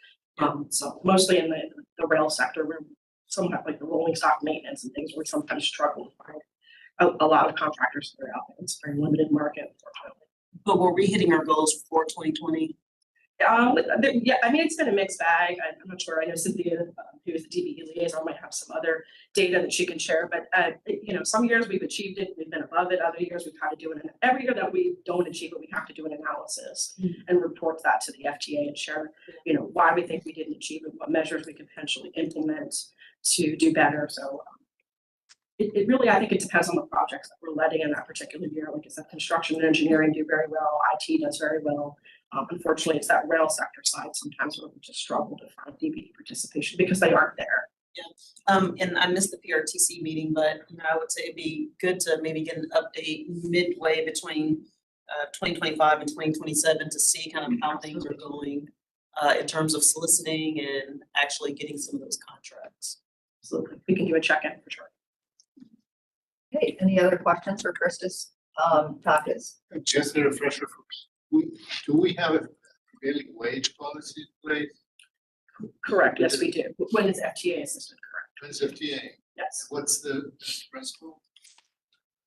Q: So mostly in the rail sector, where some have like the rolling stock maintenance and things, where sometimes struggle to find a lot of contractors that are out there. It's a very limited market, unfortunately.
M: But were we hitting our goals for 2020?
Q: I mean, it's been a mixed bag. I'm not sure. I know Cynthia, who is the DBE liaison, might have some other data that she can share. But some years we've achieved it, we've been above it. Other years we've had to do it. And every year that we don't achieve it, we have to do an analysis and report that to the FTA and share, why we think we didn't achieve it, what measures we could potentially implement to do better. So it really, I think it depends on the projects that we're letting in that particular year. Like I said, construction and engineering do very well. IT does very well. Unfortunately, it's that rail sector side sometimes where we just struggle to find DBE participation because they aren't there.
M: And I missed the PRTC meeting, but you know, I would say it'd be good to maybe get an update midway between 2025 and 2027 to see kind of how things are going in terms of soliciting and actually getting some of those contracts.
Q: So we can do a check-in for sure.
B: Okay, any other questions for Krista's topics?
L: Just a refresher for me. Do we have a prevailing wage policy in place?
Q: Correct, yes, we do. When it's FTA assisted, correct?
L: When's FTA?
Q: Yes.
L: What's the threshold?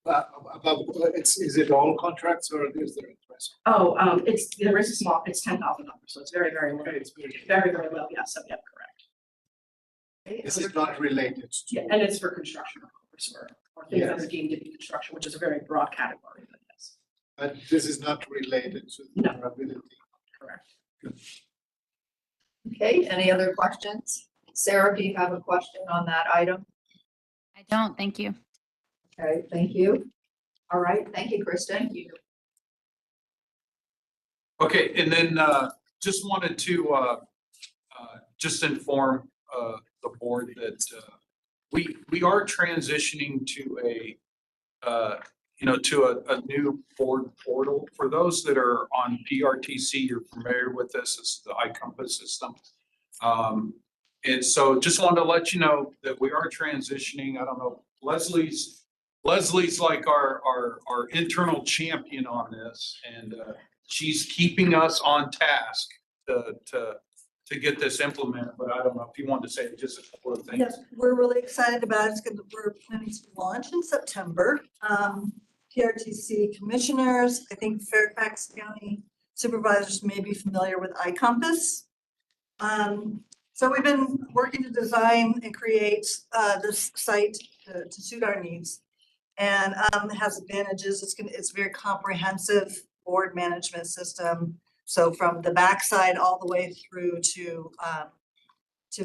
L: Above, is it all contracts or is there a threshold?
Q: Oh, it's, the risk is small, it's $10,000, so it's very, very low.
L: Okay, it's very.
Q: Very, very low, yes, so yeah, correct.
L: This is not related to.
Q: Yeah, and it's for construction, of course, or things that
L: Yes.
Q: are deemed to be construction, which is a very broad category, but yes,
L: But this is not related to
Q: No.
L: their ability.
Q: correct.
B: Okay, any other questions? Sarah, do you have a question on that item?
O: I don't, thank you.
B: Okay, thank you. All right, thank you, Krista. Thank you.
H: Okay, and then just wanted to just inform the board that we are transitioning to a a new board portal. For those that are on PRTC, you're familiar with this, it's the iCompass system. And so just wanted to let you know that we are transitioning. I don't know, Leslie's like our internal champion on this, and she's keeping us on task to get this implemented, but I don't know if you wanted to say just a couple of things.
I: Yes, we're really excited about it. It's gonna, we're planning to launch in September. PRTC commissioners, I think Fairfax County supervisors may be familiar with iCompass. So we've been working to design and create this site to suit our needs. And it has advantages. It's very comprehensive board management system. So from the backside all the way through to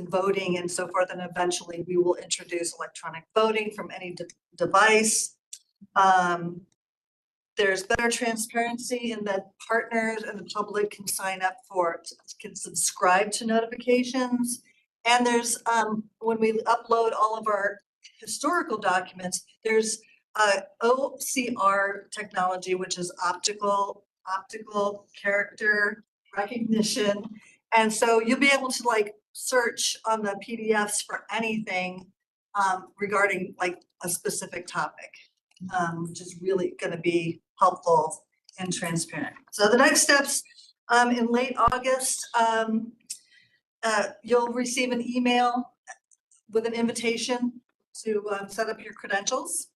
I: voting and so forth. And eventually we will introduce electronic voting from any device. There's better transparency in that partners and the public can sign up can subscribe to notifications. And there's, when we upload all of our historical documents, there's OCR technology, which is optical character recognition. And so you'll be able to like search on the PDFs for anything regarding like a specific topic, which is really going to be helpful and transparent. So the next steps in late August, you'll receive an email with an invitation to set up your credentials.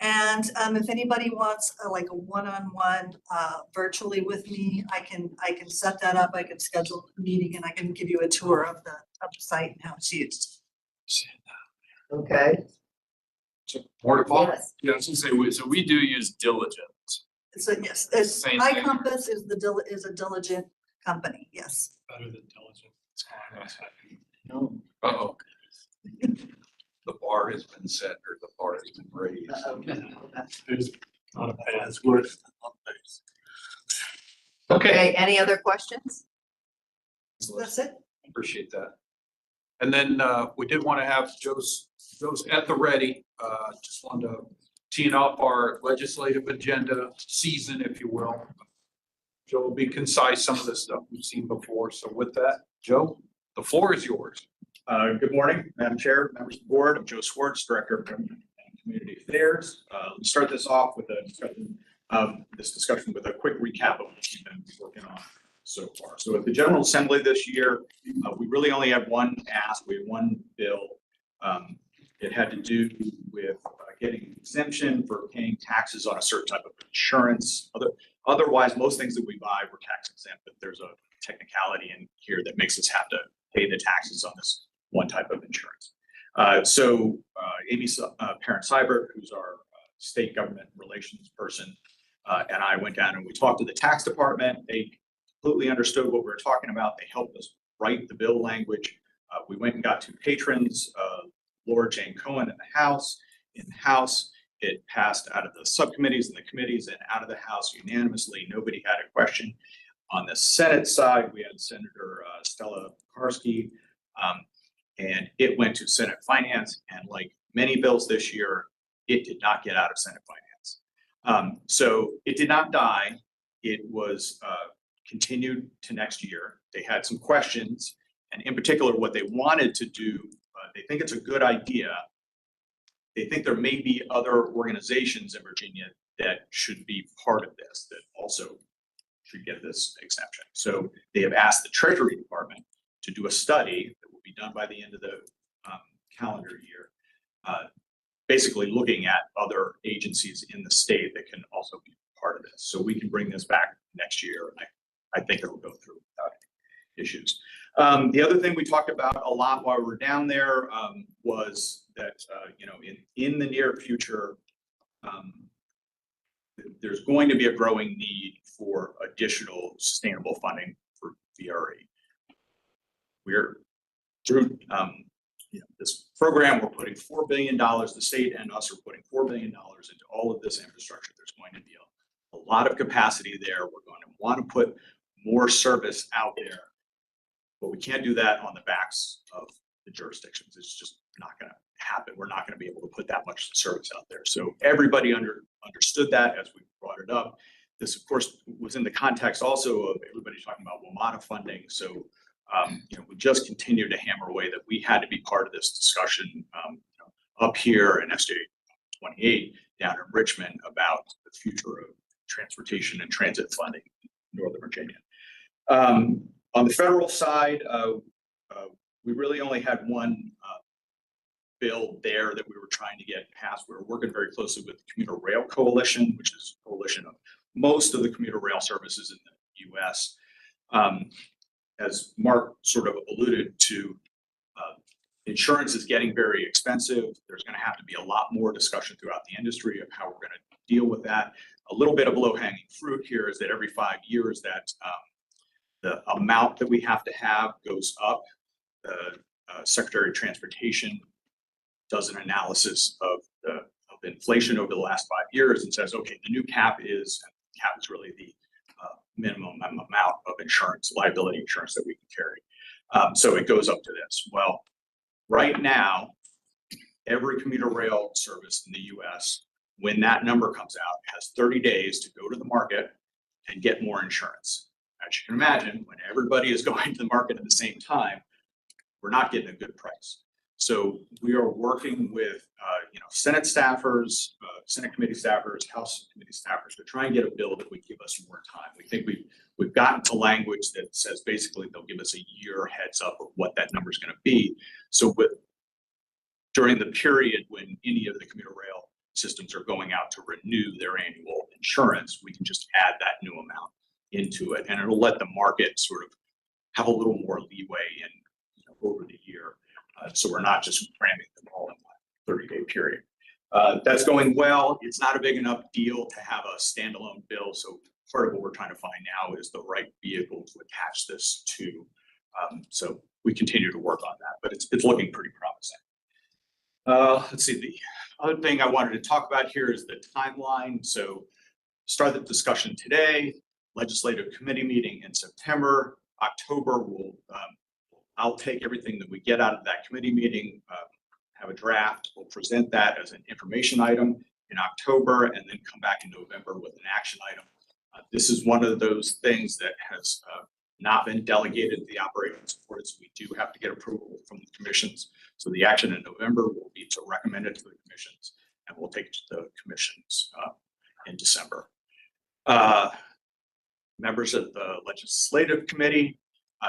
I: And if anybody wants like a one-on-one virtually with me, I can set that up. I can schedule a meeting and I can give you a tour of the site and how it's used.
B: Okay.
P: More to follow.
B: Yes.
P: Yeah, I was gonna say, so we do use Diligence.
I: So yes, it's
P: Same thing.
I: iCompass is a diligent company. Yes.
P: Better than Diligent. Uh-oh.
H: The bar has been set or the bar has been raised.
J: There's not a password.
B: Okay, any other questions?
I: That's it.
H: Appreciate that. And then we did want to have Joe's at the ready. Just wanted to tee up our legislative agenda season, if you will. Joe will be concise, some of the stuff we've seen before. So with that, Joe, the floor is yours.
R: Good morning, Madam Chair, members of the board. I'm Joe Swartz, Director of Government and Community Affairs. Let's start this off with a discussion with a quick recap of what we've been working on so far. So at the General Assembly this year, we really only have one ask. We have one bill. It had to do with getting an exemption for paying taxes on a certain type of insurance. Otherwise, most things that we buy were tax exempt, but there's a technicality in here that makes us have to pay the taxes on this one type of insurance. So Amy Parent-Seibert, who's our state government relations person, and I went down and we talked to the tax department. They completely understood what we were talking about. They helped us write the bill language. We went and got two patrons, Laura Jane Cohen in the House. In the House, it passed out of the subcommittees and the committees and out of the House unanimously. Nobody had a question. On the Senate side, we had Senator Stella Karski. And it went to Senate Finance, and like many bills this year, it did not get out of Senate Finance. So it did not die. It was continued to next year. They had some questions, and in particular, what they wanted to do, they think it's a good idea. They think there may be other organizations in Virginia that should be part of this, that also should get this exemption. So they have asked the Treasury Department to do a study that will be done by the end of the calendar year, basically looking at other agencies in the state that can also be part of this. So we can bring this back next year, and I think it'll go through without any issues. The other thing we talked about a lot while we were down there was that, you know, in the near future, there's going to be a growing need for additional sustainable funding for VRE. We're through this program, we're putting $4 billion, the state and us are putting $4 billion into all of this infrastructure. There's going to be a lot of capacity there. We're going to want to put more service out there, but we can't do that on the backs of the jurisdictions. It's just not going to happen. We're not going to be able to put that much service out there. So everybody understood that as we brought it up. This, of course, was in the context also of everybody talking about WMATA funding. So, you know, we just continue to hammer away that we had to be part of this discussion you know, up here in SJ 28 down in Richmond about the future of transportation and transit funding in Northern Virginia. On the federal side, we really only had one bill there that we were trying to get passed. We were working very closely with the Commuter Rail Coalition, which is a coalition of most of the commuter rail services in the US. As Mark sort of alluded to, insurance is getting very expensive. There's going to have to be a lot more discussion throughout the industry of how we're going to deal with that. A little bit of low-hanging fruit here is that every 5 years that the amount that we have to have goes up. The Secretary of Transportation does an analysis of inflation over the last 5 years and says, okay, the new cap is really the minimum amount of insurance, liability insurance that we can carry. So it goes up to this. Well, right now, every commuter rail service in the US, when that number comes out, has 30 days to go to the market and get more insurance. As you can imagine, when everybody is going to the market at the same time, we're not getting a good price. So we are working with you know, Senate staffers, Senate committee staffers, House committee staffers to try and get a bill that would give us more time. We think we've gotten to language that says basically they'll give us a year heads up of what that number is going to be. So during the period when any of the commuter rail systems are going out to renew their annual insurance, we can just add that new amount into it, and it'll let the market sort of have a little more leeway in, you know, over the year. So we're not just cramming them all in one 30-day period. That's going well. It's not a big enough deal to have a standalone bill. So part of what we're trying to find now is the right vehicle to attach this to. So we continue to work on that, but it's looking pretty promising. Let's see, the other thing I wanted to talk about here is the timeline. So start the discussion today, legislative committee meeting in September. October, I'll take everything that we get out of that committee meeting, have a draft, we'll present that as an information item in October, and then come back in November with an action item. This is one of those things that has not been delegated to the operations boards. We do have to get approval from the commissions. So the action in November will be to recommend it to the commissions, and we'll take it to the commissions in December. Members of the legislative committee,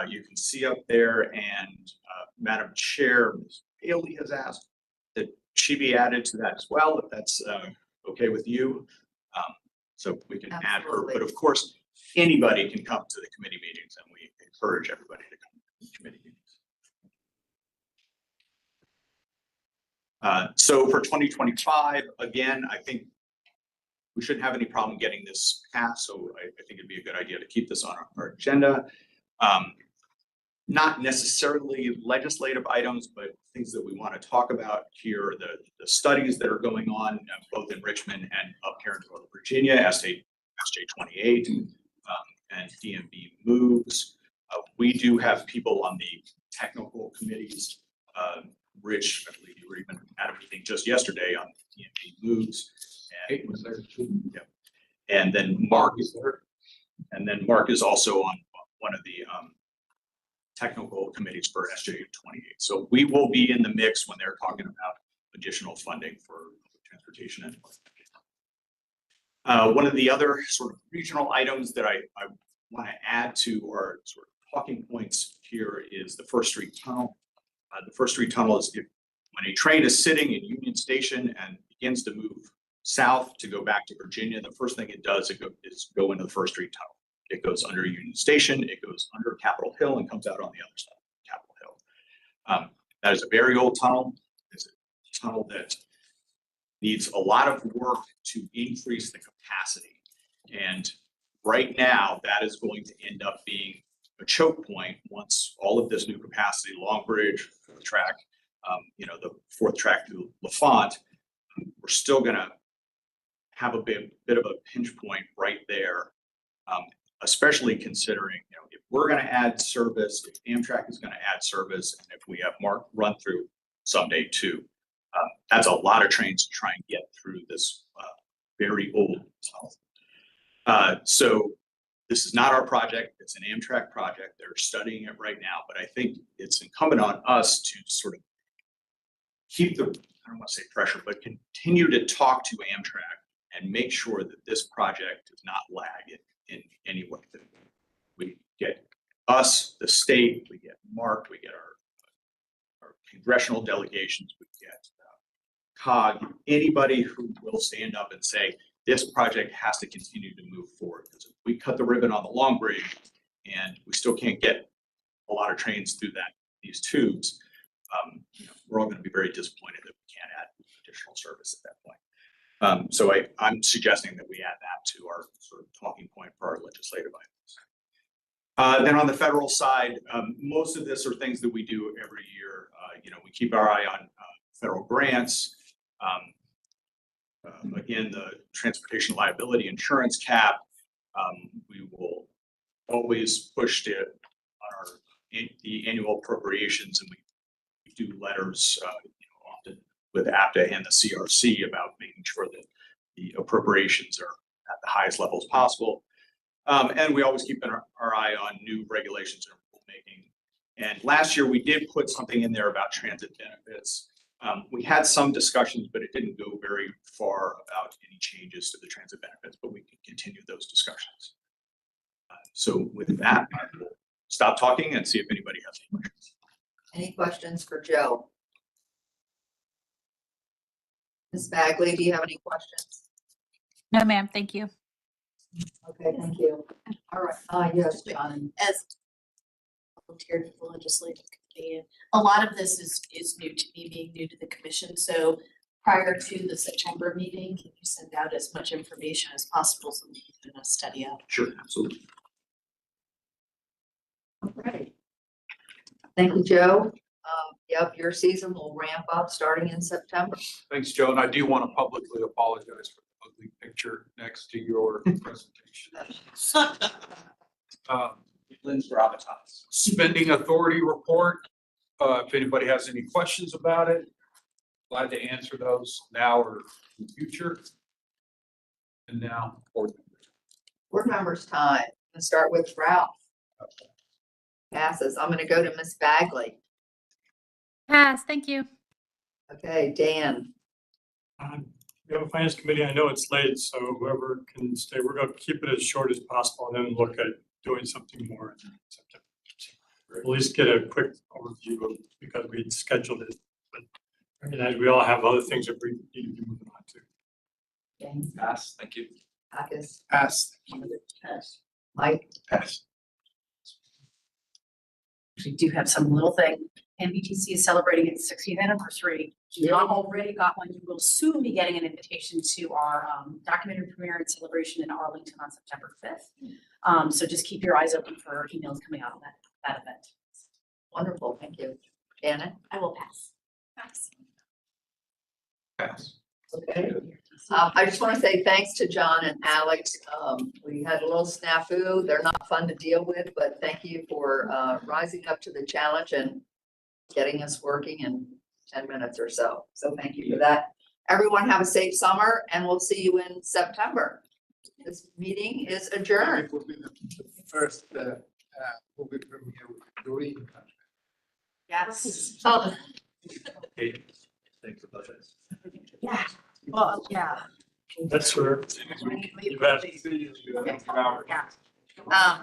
R: you can see up there, and Madam Chair, Ms. Bailey has asked that she be added to that as well, if that's okay with you. So we can add her, but of course, anybody can come to the committee meetings, and we encourage everybody to come to the committee meetings. So for 2025, again, I think we shouldn't have any problem getting this passed. So I think it'd be a good idea to keep this on our agenda. Not necessarily legislative items, but things that we want to talk about here, the studies that are going on both in Richmond and up here in Northern Virginia, SJ 28 and DMV moves. We do have people on the technical committees Rich, I believe you were even at a meeting just yesterday on TMP moves. And
H: Kate was there too.
R: yeah. And then Mark is there. And then Mark is also on one of the technical committees for SJ 28. So we will be in the mix when they're talking about additional funding for transportation. And one of the other sort of regional items that I want to add to our sort of talking points here is the First Street Tunnel. The First Street Tunnel is when a train is sitting in Union Station and begins to move south to go back to Virginia, the first thing it does is go into the First Street Tunnel. It goes under Union Station, it goes under Capitol Hill and comes out on the other side of Capitol Hill. That is a very old tunnel. It's a tunnel that needs a lot of work to increase the capacity. And right now, that is going to end up being a choke point once all of this new capacity, Long Bridge, fourth track, the fourth track to LaFont, we're still going to have a bit of a pinch point right there, especially considering, if we're going to add service, if Amtrak is going to add service, and if we have Mark run through someday too, that's a lot of trains to try and get through this very old tunnel. So this is not our project. It's an Amtrak project. They're studying it right now, but I think it's incumbent on us to sort of keep the, I don't want to say pressure, but continue to talk to Amtrak and make sure that this project does not lag in any way. That we get us, the state, we get Mark, we get our congressional delegations, we get COG, anybody who will stand up and say, this project has to continue to move forward. Because if we cut the ribbon on the Long Bridge and we still can't get a lot of trains through these tubes, we're all going to be very disappointed that we can't add additional service at that point. So I'm suggesting that we add that to our sort of talking point for our legislative items. Then on the federal side, most of this are things that we do every year. We keep our eye on federal grants. Again, the transportation liability insurance cap, we will always push it on the annual appropriations, and we do letters often with APTA and the CRC about making sure that the appropriations are at the highest levels possible. And we always keep our eye on new regulations and rulemaking. And last year we did put something in there about transit benefits. We had some discussions, but it didn't go very far about any changes to the transit benefits, but we can continue those discussions. So with that, I will stop talking and see if anybody has any questions.
B: Any questions for Joe? Ms. Bagley, do you have any questions?
O: No, ma'am. Thank you.
B: Okay, thank you. All right. Yes, John.
S: As volunteered for the legislative committee, a lot of this is new to me, being new to the commission. So prior to the September meeting, can you send out as much information as possible so we can study up?
R: Sure, absolutely.
B: All right. Thank you, Joe. Yep, your season will ramp up starting in September.
H: Thanks, Joe. And I do want to publicly apologize for the ugly picture next to your presentation.
R: Lynn's gravitas.
H: Spending authority report. If anybody has any questions about it, glad to answer those now or in the future. And now, board
B: members time. I'm gonna start with Ralph. Passes. I'm gonna go to Miss Bagley.
O: Pass. Thank you.
B: Okay, Dan.
J: We have a finance committee. I know it's late, so whoever can stay, we're going to keep it as short as possible and then look at doing something more in September. At least get a quick overview of, because we scheduled it. But recognize we all have other things that we need to be moving on to.
B: James.
R: Pass. Thank you.
B: Marcus.
R: Pass.
B: Pass. Mike.
R: Pass.
Q: We do have some little thing. MBTC is celebrating its 60th anniversary. If you not already got one, you will soon be getting an invitation to our documentary premiere and celebration in Arlington on September 5th. So just keep your eyes open for emails coming out of that event.
B: Wonderful, thank you. Janet?
S: I will pass.
Q: Pass.
R: Pass.
B: Okay. I just want to say thanks to John and Alex. We had a little snafu. They're not fun to deal with, but thank you for rising up to the challenge and getting us working in 10 minutes or so. So thank you for that. Everyone have a safe summer and we'll see you in September. This meeting is adjourned.
L: It will be the first, movie premiere with Dory.
B: Yes.
S: Oh,
N: Thanks for budget.
S: yeah, well, yeah.
J: That's for.
B: Yeah.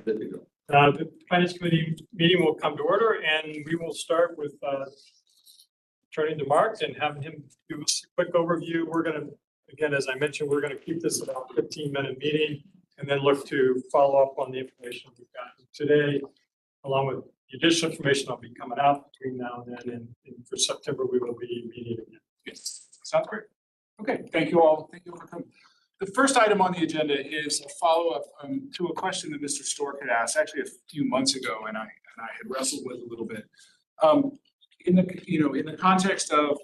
J: The Finance Committee meeting will come to order, and we will start with turning to Mark and having him do a quick overview. We're gonna, again, as I mentioned, we're gonna keep this about a 15-minute meeting and then look to follow up on the information we've gotten today, along with the additional information that'll be coming out between now and then. And for September, we will be meeting again.
P: Yes, sounds great. Okay, thank you all. Thank you all for coming. The first item on the agenda is a follow-up to a question that Mr. Stork had asked actually a few months ago, and I had wrestled with a little bit. In the context of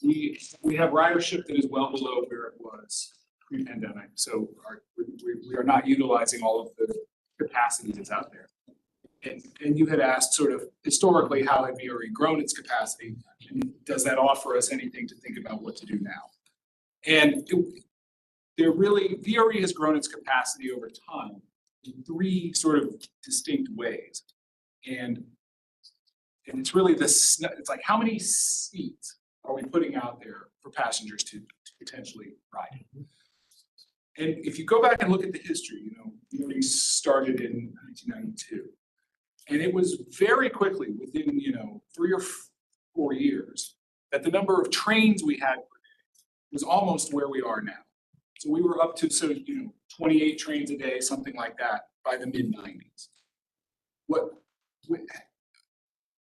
P: we have ridership that is well below where it was pre-pandemic, so we are not utilizing all of the capacity that's out there. And you had asked sort of historically how had VRE grown its capacity, and does that offer us anything to think about what to do now? And VRE has grown its capacity over time in three sort of distinct ways. And it's really it's like, how many seats are we putting out there for passengers to potentially ride? And if you go back and look at the history, VRE started in 1992. And it was very quickly within, 3 or 4 years that the number of trains we had was almost where we are now. So we were up to 28 trains a day, something like that, by the mid-90s.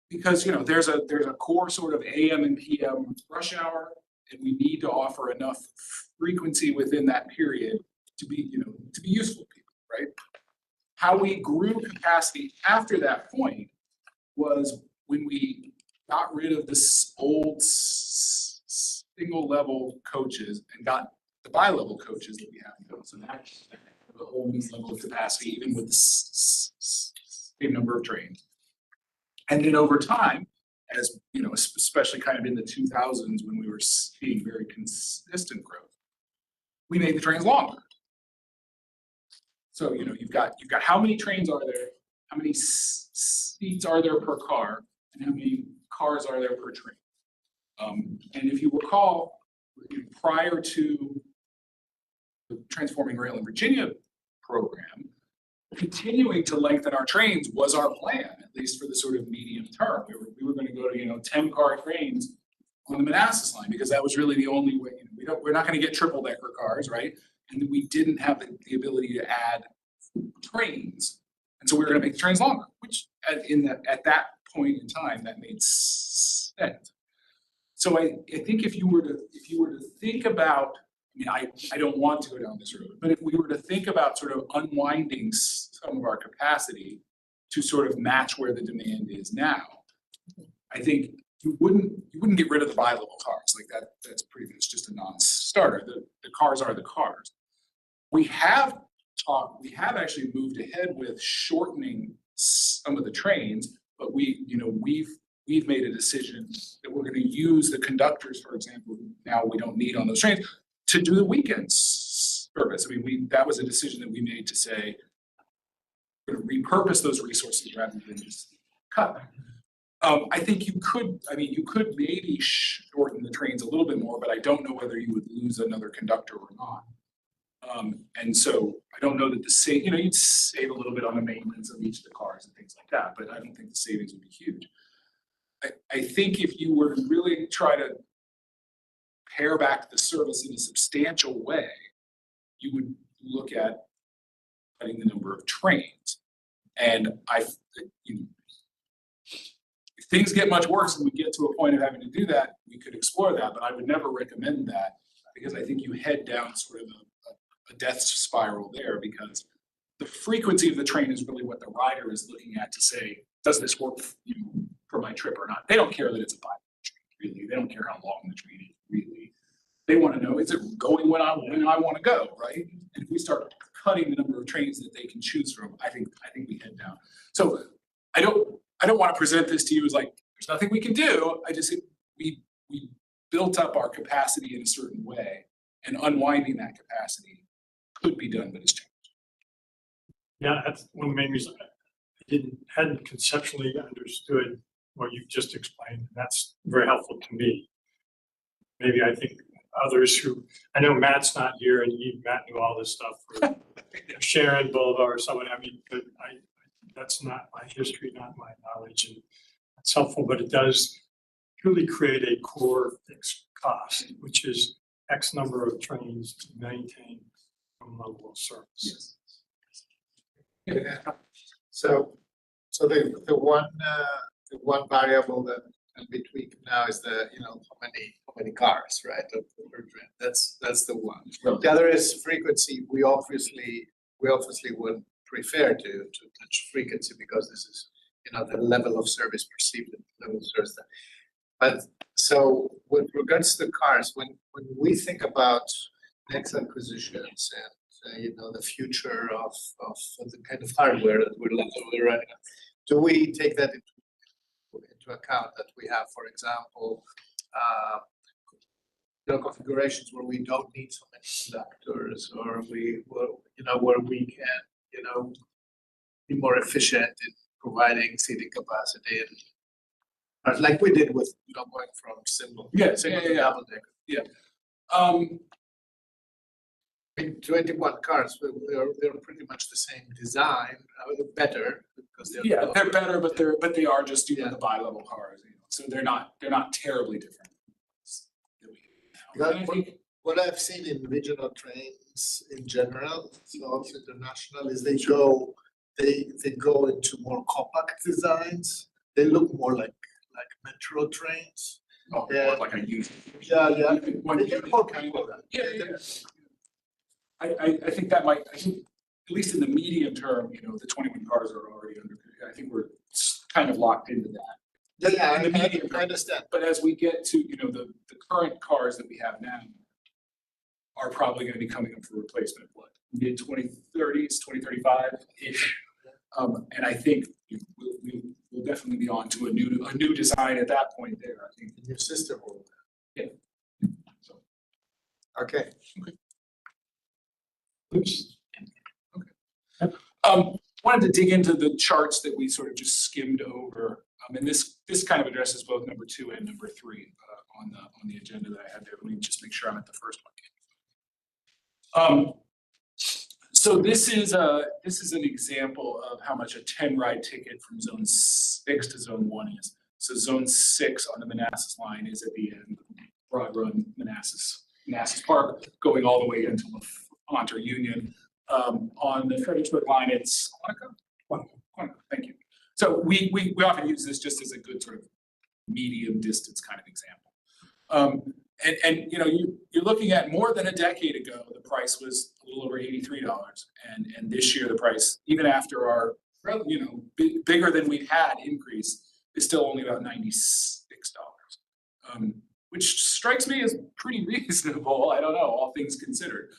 P: Because there's a core sort of AM and PM rush hour, and we need to offer enough frequency within that period to be useful to people, right? How we grew capacity after that point was when we got rid of this old single level coaches and got the bi-level coaches that we have now. So that's a whole new level of capacity, even with the same number of trains. And then over time, as especially kind of in the 2000s when we were seeing very consistent growth, we made the trains longer. So you've got how many trains are there, how many seats are there per car, and how many cars are there per train. And if you recall, prior to the Transforming Rail in Virginia program, continuing to lengthen our trains was our plan, at least for the sort of medium term. We were going to go to 10-car trains on the Manassas line because that was really the only way. We're not going to get triple-decker cars, right? And we didn't have the ability to add trains, and so we were going to make the trains longer. Which at that point in time, that made sense. So I think if you were to think about, I don't want to go down this road, but if we were to think about sort of unwinding some of our capacity to sort of match where the demand is now, I think you wouldn't get rid of the bi-level cars like that. That's pretty much just a non-starter. The cars are the cars. We have actually moved ahead with shortening some of the trains, but we've made a decision that we're going to use the conductors, for example, now we don't need on those trains, to do the weekend service. That was a decision that we made to say, we're going to repurpose those resources rather than just cut them. I think you could maybe shorten the trains a little bit more, but I don't know whether you would lose another conductor or not. And so I don't know that you'd save a little bit on the maintenance of each of the cars and things like that, but I don't think the savings would be huge. I think if you were to really try to pare back the service in a substantial way, you would look at cutting the number of trains. And if things get much worse and we get to a point of having to do that, we could explore that, but I would never recommend that because I think you head down sort of a death spiral there, because the frequency of the train is really what the rider is looking at to say, does this work for my trip or not? They don't care that it's a bi-level train, really. They don't care how long the train is, really. They want to know, is it going when I want to go, right? And if we start cutting the number of trains that they can choose from, I think we head down. So I don't want to present this to you as like, there's nothing we can do. I just think we built up our capacity in a certain way, and unwinding that capacity could be done, but it's changed.
J: Yeah, that's one of the main reasons I hadn't conceptually understood what you've just explained. That's very helpful to me. Maybe I think others who, I know Matt's not here, and Matt knew all this stuff for Sharon Boulevard or someone. But that's not my history, not my knowledge, and it's helpful, but it does truly create a core fixed cost, which is X number of trains to maintain some level of service.
L: Yeah. So the one variable that can be tweaked now is how many cars, right? That's the one. The other is frequency. We obviously would prefer to touch frequency because this is, the level of service perceived, the level of service. But so with regards to the cars, when we think about next acquisitions and the future of the kind of hardware that we're running, do we take that into account that we have, for example, configurations where we don't need so many conductors, or where we can be more efficient in providing seating capacity, and like we did with going from single to double decker. I mean, 21 cars, they're pretty much the same design, better because
P: they're better, but they are just the bi-level cars, so they're not terribly different.
L: What I've seen in regional trains in general, so also international, is they go into more compact designs. They look more like metro trains.
P: Oh, more like a unit.
L: Yeah.
P: They get more people. I think that might, at least in the medium term, the 21 cars are already under, I think we're kind of locked into that.
L: Yeah,
P: in the medium
L: I understand.
P: But as we get to, the current cars that we have now are probably going to be coming up for replacement, mid 2030s, 2035-ish. And I think we'll definitely be on to a new design at that point there, I think.
L: The new system will.
P: Yeah. So.
L: Okay.
P: Oops. Okay. Wanted to dig into the charts that we sort of just skimmed over. And this kind of addresses both number 2 and number 3 on the agenda that I had there. Let me just make sure I'm at the first one. So this is an example of how much a 10 ride ticket from zone 6 to zone 1 is. So zone 6 on the Manassas line is at the end, Broad Run, Manassas Park, going all the way into LaFont or Union. On the Fredericksburg line, it's Quantico. Thank you. So we often use this just as a good sort of medium distance kind of example. And you're looking at more than a decade ago, the price was a little over $83, and this year the price, even after our bigger than we've had increase, is still only about $96, which strikes me as pretty reasonable. I don't know, all things considered.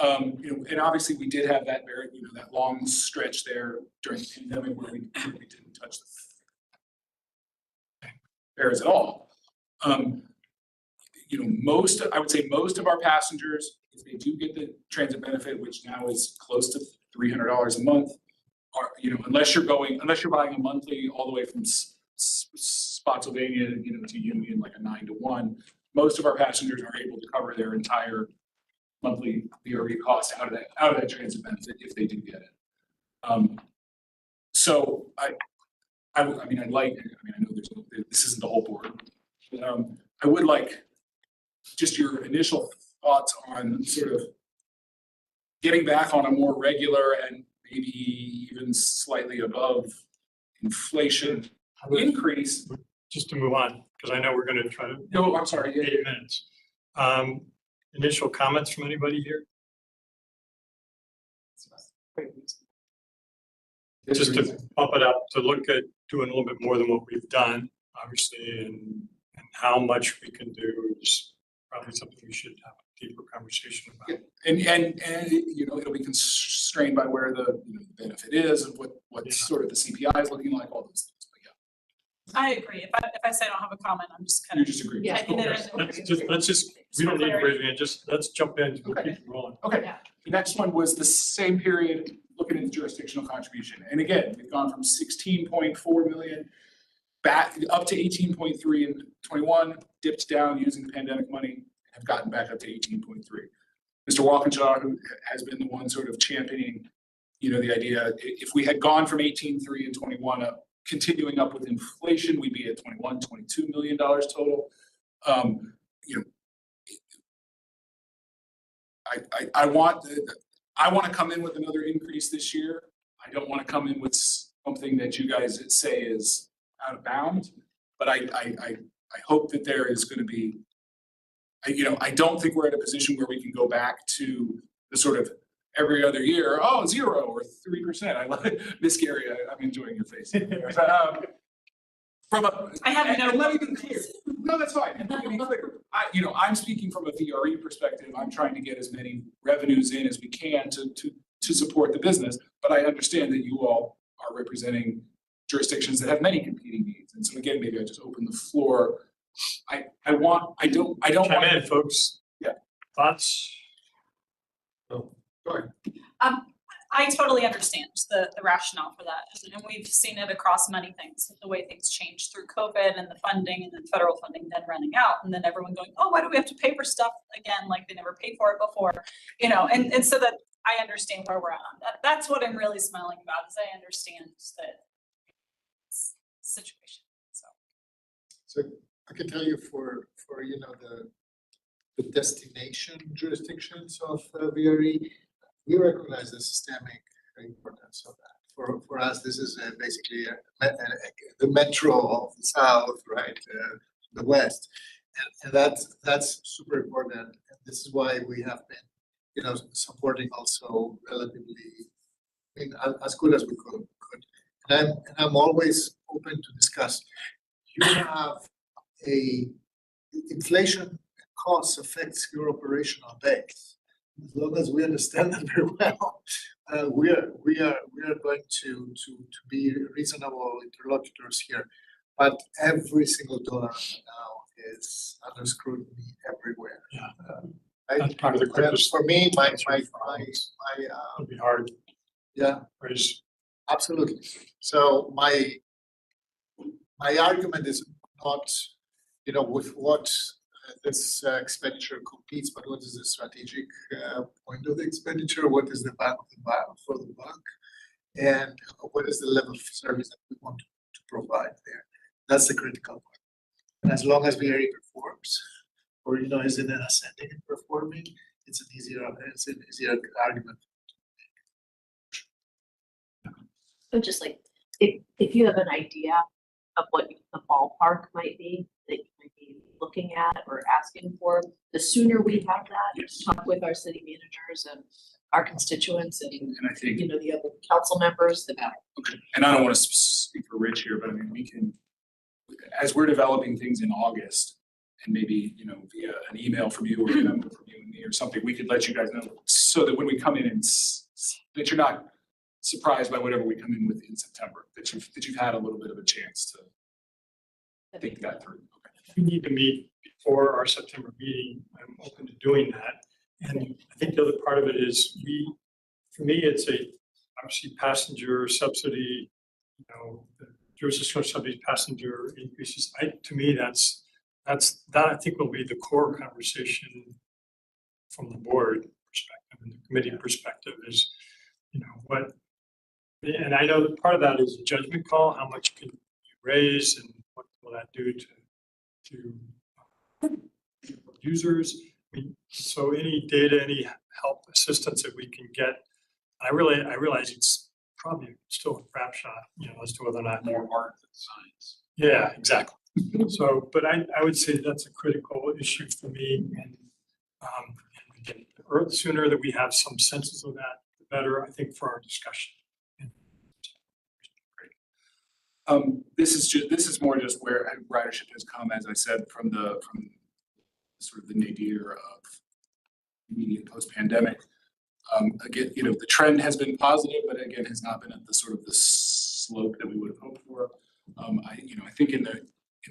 P: And obviously we did have that very, that long stretch there during the pandemic where we didn't touch the fares at all. I would say most of our passengers, if they do get the transit benefit, which now is close to $300 a month, are, unless you're buying a monthly all the way from Spotsylvania, to Union, like a 9 to 1, most of our passengers are able to cover their entire monthly VRE cost out of that transit benefit if they do get it. So I know this isn't the whole board, but I would like just your initial thoughts on sort of getting back on a more regular and maybe even slightly above inflation increase.
J: Just to move on, because I know we're going to try to.
P: No, I'm sorry.
J: 8 minutes. Initial comments from anybody here? Just to bump it up, to look at doing a little bit more than what we've done, obviously, and how much we can do is probably something we should have a deeper conversation about.
P: And it'll be constrained by where the benefit is and what sort of the CPI is looking like, all those things. But yeah.
G: I agree. If I say I don't have a comment, I'm just kind of.
P: You just agree.
G: Yeah.
J: Let's just, we don't need to raise it, just let's jump in, we'll keep it rolling.
P: Okay.
G: Yeah.
P: The next one was the same period, looking at the jurisdictional contribution. And again, we've gone from 16.4 million back up to 18.3 in 21, dipped down using the pandemic money, have gotten back up to 18.3. Mr. Walkinshaw, who has been the one sort of championing you know, the idea, if we had gone from 18.3 and 21 up, continuing up with inflation, we'd be at $22 million total. You know, I want to come in with another increase this year. I don't want to come in with something that you guys say is out of bounds, but I hope that there is going to be, you know, I don't think we're at a position where we can go back to the sort of every other year, 0 or 3%. I like Miss Gary, I'm enjoying your face.
G: I have no.
P: Let me be clear. No, that's fine. Let me be clear. You know, I'm speaking from a VRE perspective. I'm trying to get as many revenues in as we can to support the business. But I understand that you all are representing jurisdictions that have many competing needs. And so again, maybe I just open the floor. I don't
J: Chime
P: want
J: in, folks.
P: Yeah.
J: Thoughts? Oh, go ahead.
G: I totally understand the rationale for that. And we've seen it across many things, the way things changed through COVID and the funding and then federal funding then running out and then everyone going, oh, why do we have to pay for stuff again like they never paid for it before? You know, and so that I understand where we're at on that. That's what I'm really smiling about is I understand that situation.
L: So I can tell you for you know the destination jurisdictions of VRE, we recognize the systemic importance of that. For us, this is basically the metro of the South, right? The West, and that's super important. And this is why we have been, you know, supporting also relatively, I mean, as good as we could. And I'm always open to discuss. You have inflation costs affects your operational base. As long as we understand that very well, we are going to be reasonable interlocutors here. But every single dollar now is under scrutiny everywhere.
J: Yeah.
L: That's
J: part of the quickest.
L: For me, my
J: It'd be hard.
L: Yeah.
J: Raise.
L: Absolutely. So my argument is not, you know, with what this expenditure competes, but what is the strategic point of the expenditure? What is the bang for the buck? And what is the level of service that we want to provide there? That's the critical point. And as long as VRE performs, or you know, is in an ascending and performing, it's an easier argument.
F: So just like, if you have an idea of what the ballpark might be, that you might be looking at or asking for, the sooner we have that,
P: Yes.
F: talk with our city managers and our constituents and
P: I think,
F: you know, the other council members, the better.
P: okay, and I don't want to speak for Rich here, but I mean, we can, as we're developing things in August, and maybe, you know, via an email from you or a memo from you and me or something, we could let you guys know so that when we come in and that you're not surprised by whatever we come in with in September, that you've had a little bit of a chance to think that through. Okay.
J: We need to meet before our September meeting. I'm open to doing that. And I think the other part of it is for me, it's obviously passenger subsidy, you know, the jurisdictional subsidy passenger increases. To me, that I think will be the core conversation from the board perspective and the committee perspective is, you know, what, and I know that part of that is a judgment call, how much can you raise and what will that do to users. I mean, so any data, any help, assistance that we can get, I realize it's probably still a crap shot, you know, as to whether or not
P: More art than science.
J: yeah, exactly. So, but I would say that's a critical issue for me. And again, the sooner that we have some senses of that, the better, I think, for our discussion.
P: This is more just where ridership has come, as I said, from sort of the nadir of immediate post-pandemic. Again, you know, the trend has been positive, but again, has not been at the sort of the slope that we would have hoped for. I think in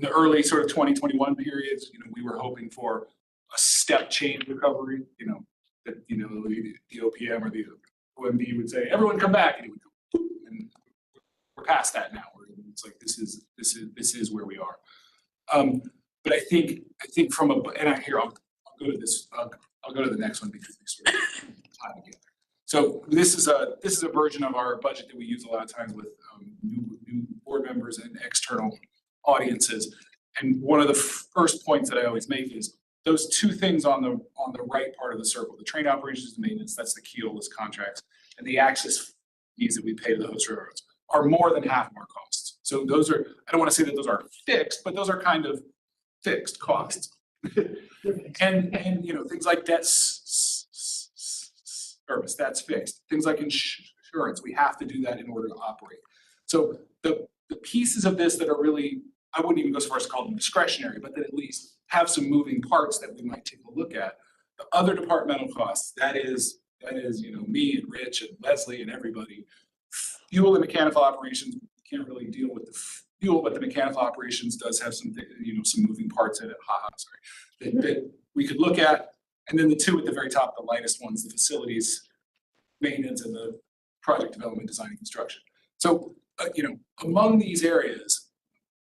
P: the early sort of 2021 periods, you know, we were hoping for a step change recovery, you know, that, you know, the OPM or the OMB would say, everyone come back, and it would go, boop, and we're past that now. It's like, this is where we are. But I think from and I'll go to this, I'll go to the next one because they sort of tie together. So this is a version of our budget that we use a lot of times with new board members and external audiences. And one of the first points that I always make is those two things on the right part of the circle, the train operations and maintenance, that's the Keolis contracts, and the access fees that we pay to the host railroads are more than half of our costs. So those are, I don't want to say that those are fixed, but those are kind of fixed costs. and you know, things like debt service, that's fixed. Things like insurance, we have to do that in order to operate. So the pieces of this that are really, I wouldn't even go so far as to call them discretionary, but that at least have some moving parts that we might take a look at. The other departmental costs, that is, you know, me and Rich and Leslie and everybody. Fuel and mechanical operations, can't really deal with the fuel, but the mechanical operations does have some, you know, some moving parts in it. That we could look at. And then the two at the very top, the lightest ones, the facilities maintenance and the project development, design and construction. So, you know, among these areas,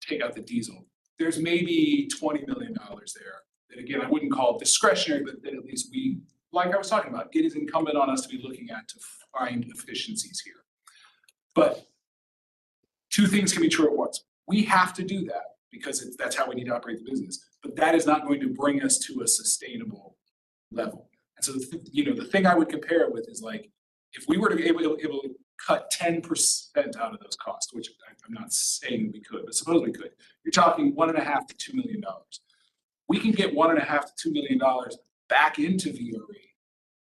P: take out the diesel, there's maybe $20 million there. That again, I wouldn't call it discretionary, but that at least we, like I was talking about, it is incumbent on us to be looking at to find efficiencies here. But two things can be true at once. We have to do that because that's how we need to operate the business. But that is not going to bring us to a sustainable level. And so, you know, the thing I would compare it with is like, if we were to be able to cut 10% out of those costs, which I'm not saying we could, but suppose we could, you're talking $1.5 to $2 million. We can get $1.5 to $2 million back into VRE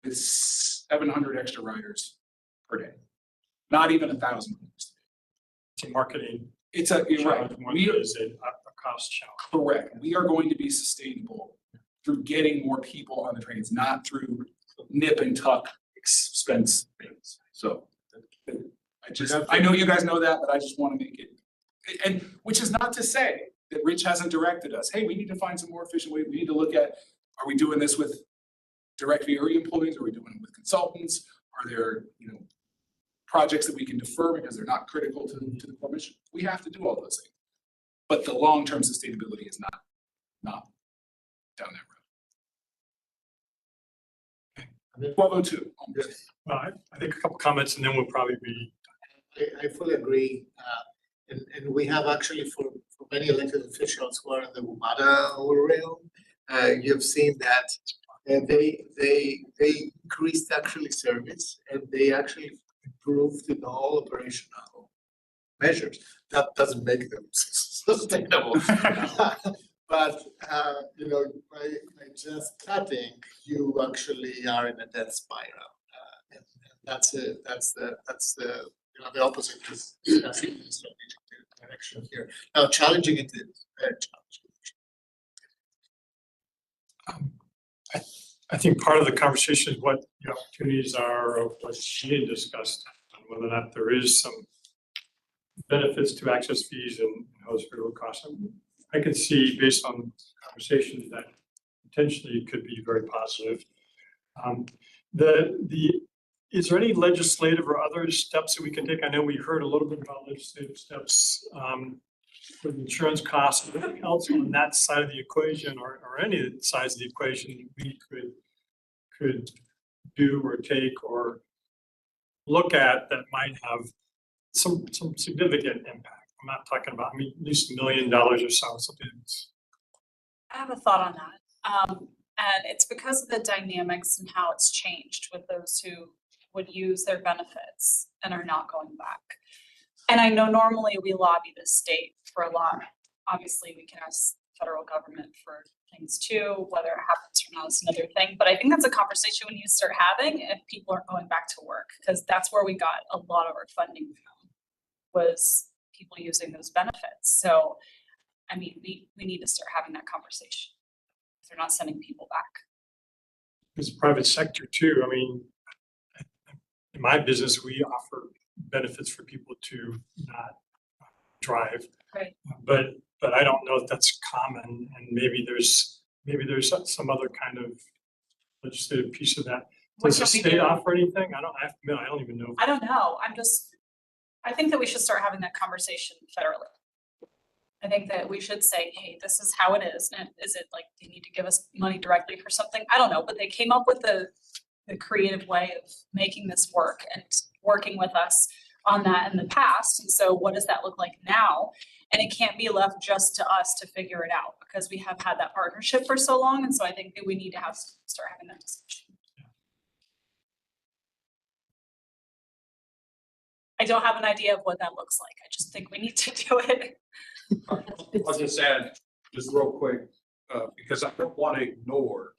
P: with 700 extra riders per day, not even 1,000.
J: It's a marketing.
P: It's a, you're right.
J: Is a cost challenge.
P: Correct. We are going to be sustainable through getting more people on the trains, not through nip and tuck expense things. So I know you guys know that, but I just want to make it, and which is not to say that Rich hasn't directed us. Hey, we need to find some more efficient way. We need to look at, are we doing this with direct VRE employees? Are we doing it with consultants? Are there, you know, projects that we can defer because they're not critical to the core mission? We have to do all those things. But the long-term sustainability is not down that road. 1202.
J: Yes. I think a couple comments and then we'll probably be.
L: I fully agree. And we have actually for many elected officials who are in the WMATA rail, you've seen that they increased actually service and they actually improved in all operational measures. That doesn't make them sustainable. But you know, by just cutting, you actually are in a death spiral, and that's the you know the opposite is the strategic direction here. Now, challenging it is very challenging.
J: I think part of the conversation is what the opportunities are, of what she had discussed, on whether or not there is some benefits to access fees and host railroad costs. I can see based on conversations that potentially it could be very positive. Is there any legislative or other steps that we can take? I know we heard a little bit about legislative steps for the insurance costs. Anything else on that side of the equation or any sides of the equation we could do or take or look at that might have some significant impact? I'm not talking about, I mean, at least $1 million or so, something.
G: I have a thought on that. And it's because of the dynamics and how it's changed with those who would use their benefits and are not going back. And I know normally we lobby the state for a lot. Obviously, we can ask federal government for things too, whether it happens or not is another thing. But I think that's a conversation we need to start having if people aren't going back to work, because that's where we got a lot of our funding from, was people using those benefits. So, I mean, we need to start having that conversation. If they're not sending people back.
J: It's private sector too. I mean, in my business, we offer benefits for people to not drive.
G: Right.
J: But I don't know if that's common, and maybe there's some other kind of legislative piece of that. Does the state offer anything? I don't even know.
G: I don't know. I think that we should start having that conversation federally. I think that we should say, hey, this is how it is. And is it like they need to give us money directly for something? I don't know, but they came up with the creative way of making this work and working with us on that in the past. And so what does that look like now? And it can't be left just to us to figure it out because we have had that partnership for so long. And so I think that we need to start having that discussion. I don't have an idea of what that looks like. I just think we need to do it.
H: I'll just add, just real quick, because I don't want to ignore,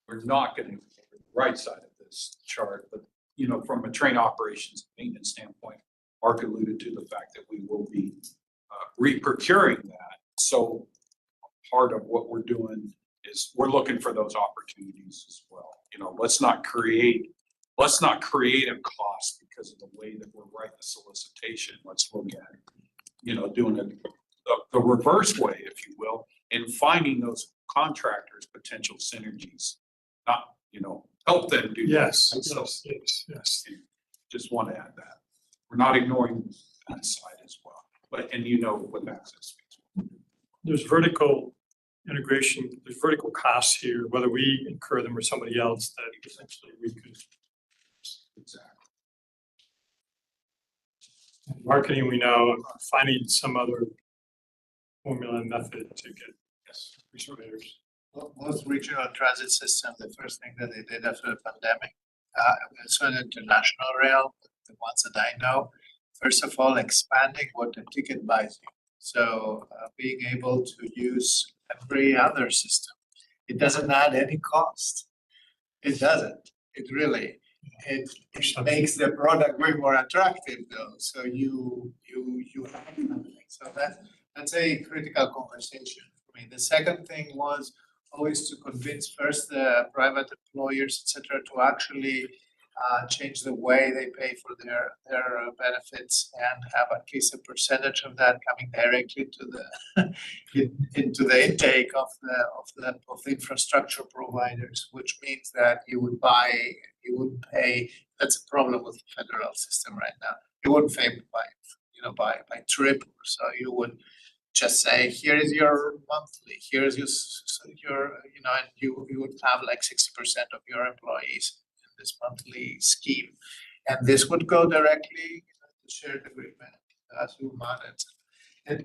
H: we're not getting the right side of this chart, but you know, from a train operations and maintenance standpoint, Mark alluded to the fact that we will be re-procuring that. So part of what we're doing is we're looking for those opportunities as well. You know, let's not create a cost because of the way that we're writing the solicitation. Let's look at, you know, doing it the reverse way, if you will, and finding those contractors potential synergies, not, you know, help them do.
J: Yes,
H: that. So,
J: yes.
H: just want to add that. We're not ignoring that side as well, but, and you know what access means.
J: There's vertical integration, there's vertical costs here, whether we incur them or somebody else, that essentially we could.
H: Exactly.
J: Marketing, we know, finding some other formula and method to get respirators.
L: Most regional transit systems, the first thing that they did after the pandemic, so in international rail, the ones that I know, first of all, expanding what the ticket buys you. So being able to use every other system, it doesn't add any cost. It doesn't. It really, it makes the product way more attractive though. So you have something. So that's a critical conversation for me. The second thing was always to convince first the private employers, et cetera, to actually change the way they pay for their benefits and have at least a percentage of that coming directly to the into the intake of the infrastructure providers, which means that you would pay. That's a problem with the federal system right now. You wouldn't pay by trip, so you would just say, here is your monthly, here is your and you would have like 60% of your employees in this monthly scheme. And this would go directly to shared agreement as you manage.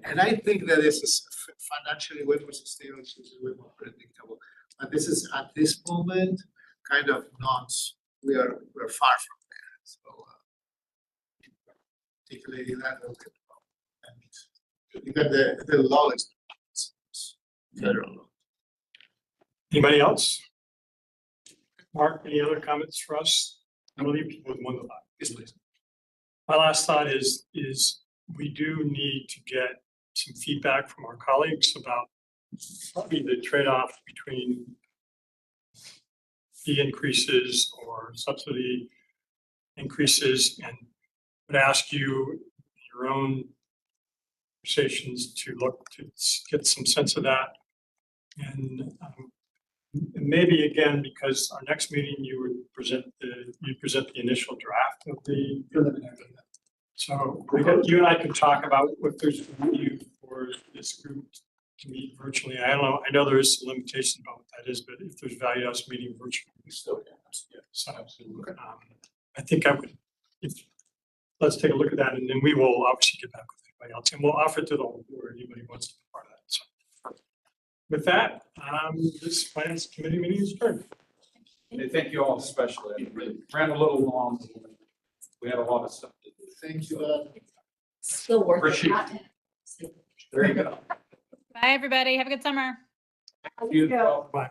L: And I think that this is financially way more sustainable, way more predictable. But this is at this moment kind of not, we're far from there. So articulating that a little bit. Even the law is federal law.
J: Anybody else? Mark, any other comments for us? I'm gonna leave people with one thought. Yes, please. My last thought is we do need to get some feedback from our colleagues about probably the trade-off between fee increases or subsidy increases, and would ask you your own conversations to look to get some sense of that. And maybe again, because our next meeting you would present the initial draft of the preliminary. So you and I can talk about if there's value for this group to meet virtually. I don't know. I know there is some limitation about what that is, but if there's value to us meeting virtually, we still can. Yeah, so absolutely. I think I would. Let's take a look at that, and then we will obviously get back with anybody else, and we'll offer it to the whole board. Anybody wants to be part of that. So with that, this finance committee meeting is adjourned.
H: And thank you all especially. We ran a little long. We had a lot of stuff to do.
L: Thank you.
S: Still worth
H: Appreciate
S: it.
H: There you go.
O: Bye, everybody. Have a good summer.
H: You as well.
J: Bye.